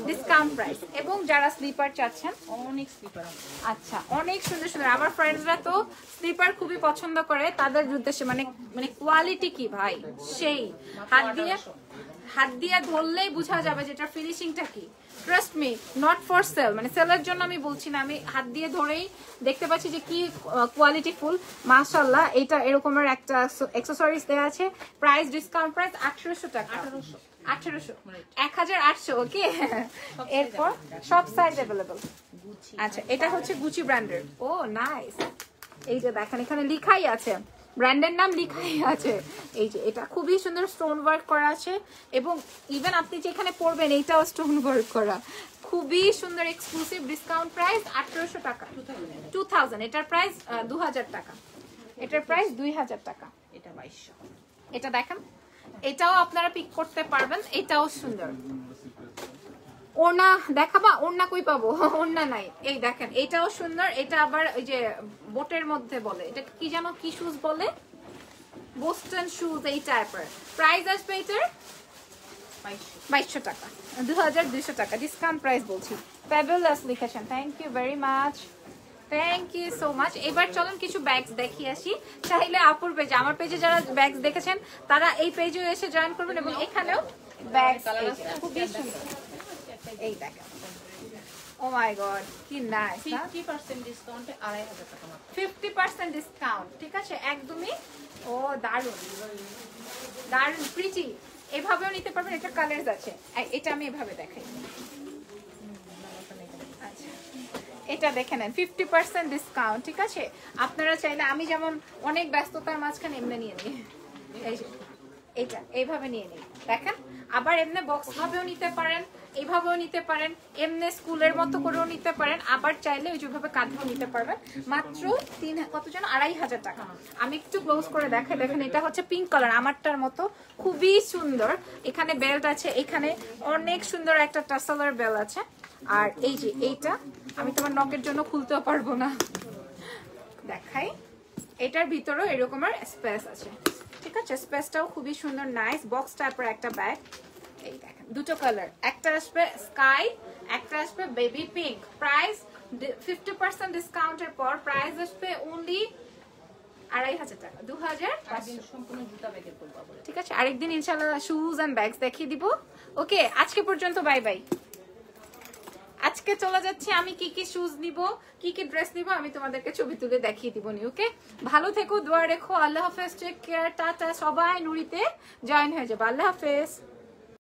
ডিসকাউন্ট প্রাইস। এবং যারা স্লিপার চাচ্ছেন, অনেক স্লিপার, আচ্ছা অনেক সুন্দর সুন্দর, আমার ফ্রেন্ডসরা তো স্লিপার খুবই পছন্দ করে, তাদের উদ্দেশ্যে মানে কোয়ালিটি কি ভাই, সেই হাত দিয়ে ধরলেই বোঝা যাবে যেটা ফিনিশিংটা কি। Trust me, not for sale, মানে সেলের জন্য আমি বলছি না, আমি হাত দিয়ে ধরেই দেখতে পাচ্ছি যে কি কোয়ালিটি ফুল, মাশাআল্লাহ। এটা এরকমের একটা অ্যাকসেসরিজ দেওয়া আছে, প্রাইস ডিসকাউন্ট প্রাইস 1800 টাকা, 1800 1800, ওকে। এরপর সব সাইজ अवेलेबल। আচ্ছা এটা হচ্ছে গুচি ব্র্যান্ডের, ও নাইস। এই যে দেখেন এখানে লেখাই আছে, ব্র্যান্ডের নাম লেখাই আছে। এই যে এটা খুবই সুন্দর স্টোন ওয়ার্ক করা আছে, এবং ইভেন আপনি যেখানে পরবেন এইটাও স্টোন ওয়ার্ক করা, খুবই সুন্দর এক্সক্লুসিভ। ডিসকাউন্ট প্রাইস 1800 টাকা, 2000। এটার প্রাইস 2000 টাকা, এটার প্রাইস 2000 টাকা। এটা 2200। এটা দেখেন, এটাও আপনারা পিক করতে পারবেন, এটাও সুন্দর। ওড়না দেখাবা, ওড়না কই পাবো, ওড়না নাই। এই দেখেন এটাও সুন্দর, এটা আবার ওই যে বোটের মধ্যে বলে, এটা কি জানো কি শুজ বলে, বোস্টন শুজ, এই টাইপের। প্রাইস আসবে এটার 2200 টাকা, 2200 টাকা, ডিসকাউন্ট প্রাইস বলছি। ফ্যাবুলাস লিখেছেন, thank you very much, thank you so much. এবার চলুন কিছু ব্যাগস দেখিয়ে আসি। চাইলে আপুর পেজে, আমার পেজে যারা ব্যাগস দেখেছেন তারা এই পেজেও এসে জয়েন করবেন, এবং এখানেও ব্যাগস খুবই সুন্দর। এই দেখেন, ও মাই গড কি নাইস, 50% ডিসকাউন্টে 2500 টাকা মাত্র। 50% ডিসকাউন্ট, ঠিক আছে একদমই। ও দারুন দারুন, প্রিটি। এভাবেও নিতে পারবেন, এটা কালারস আছে। এটা আমি এভাবে দেখাই, আচ্ছা এটা দেখে নেন, 50% ডিসকাউন্ট, ঠিক আছে। আপনারা চাইলে, আমি যেমন অনেক ব্যস্ততার মাঝখানে এমনি নিয়ে নিই, এই যে এইটা এইভাবে নিয়ে নিই, দেখেন। আবার এমনি বক্স ভাবেও নিতে পারেন, এইভাবেও নিতে পারেন, এমনি স্কুলের মতো করেও নিতে পারেন, আবার চাইলে ওই যেভাবে কাঁধেও নিতে পারবেন। মাত্র কত যেন 2500 টাকা। আমি একটু ক্লোজ করে দেখাই, দেখেন এটা হচ্ছে পিঙ্ক কালার, আমারটার মতো, খুবই সুন্দর। এখানে বেল্ট আছে, এখানে অনেক সুন্দর একটা টাসেলের বেল্ট আছে। আর এই যে এইটা আমি তোমার নকের জন্য খুলতেও পারবো না, দেখাই। এটার ভিতরেও এরকমের স্পেস আছে, ঠিক আছে। স্পেসটাও খুবই সুন্দর, নাইস বক্স টাইপের একটা ব্যাগ। এই দেখেন দুটো কালার, একটা আসবে স্কাই, একটা আসবে বেবি পিঙ্ক। প্রাইস 50% ডিসকাউন্টের পর প্রাইস আসবে অনলি 2500 টাকা, 2500। সম্পূর্ণ জুতা ব্যাগের করব আবার, ঠিক আছে, আরেকদিন ইনশাআল্লাহ শুজ এন্ড ব্যাগস দেখিয়ে দিব। ওকে, আজকে পর্যন্ত বাই বাই। আজকে চলে যাচ্ছি, আমি কি কি শুজ নিব, কি কি ড্রেস নিব, আমি তোমাদেরকে ছবি তুলে দেখিয়ে দিব নি। ওকে, ভালো থেকো, দোয়া রেখো, আল্লাহ হাফেজ, টেক কেয়ার, টাটা। সবাই নুরিতে জয়েন হয়ে যাবে, আল্লাহ হাফেজ।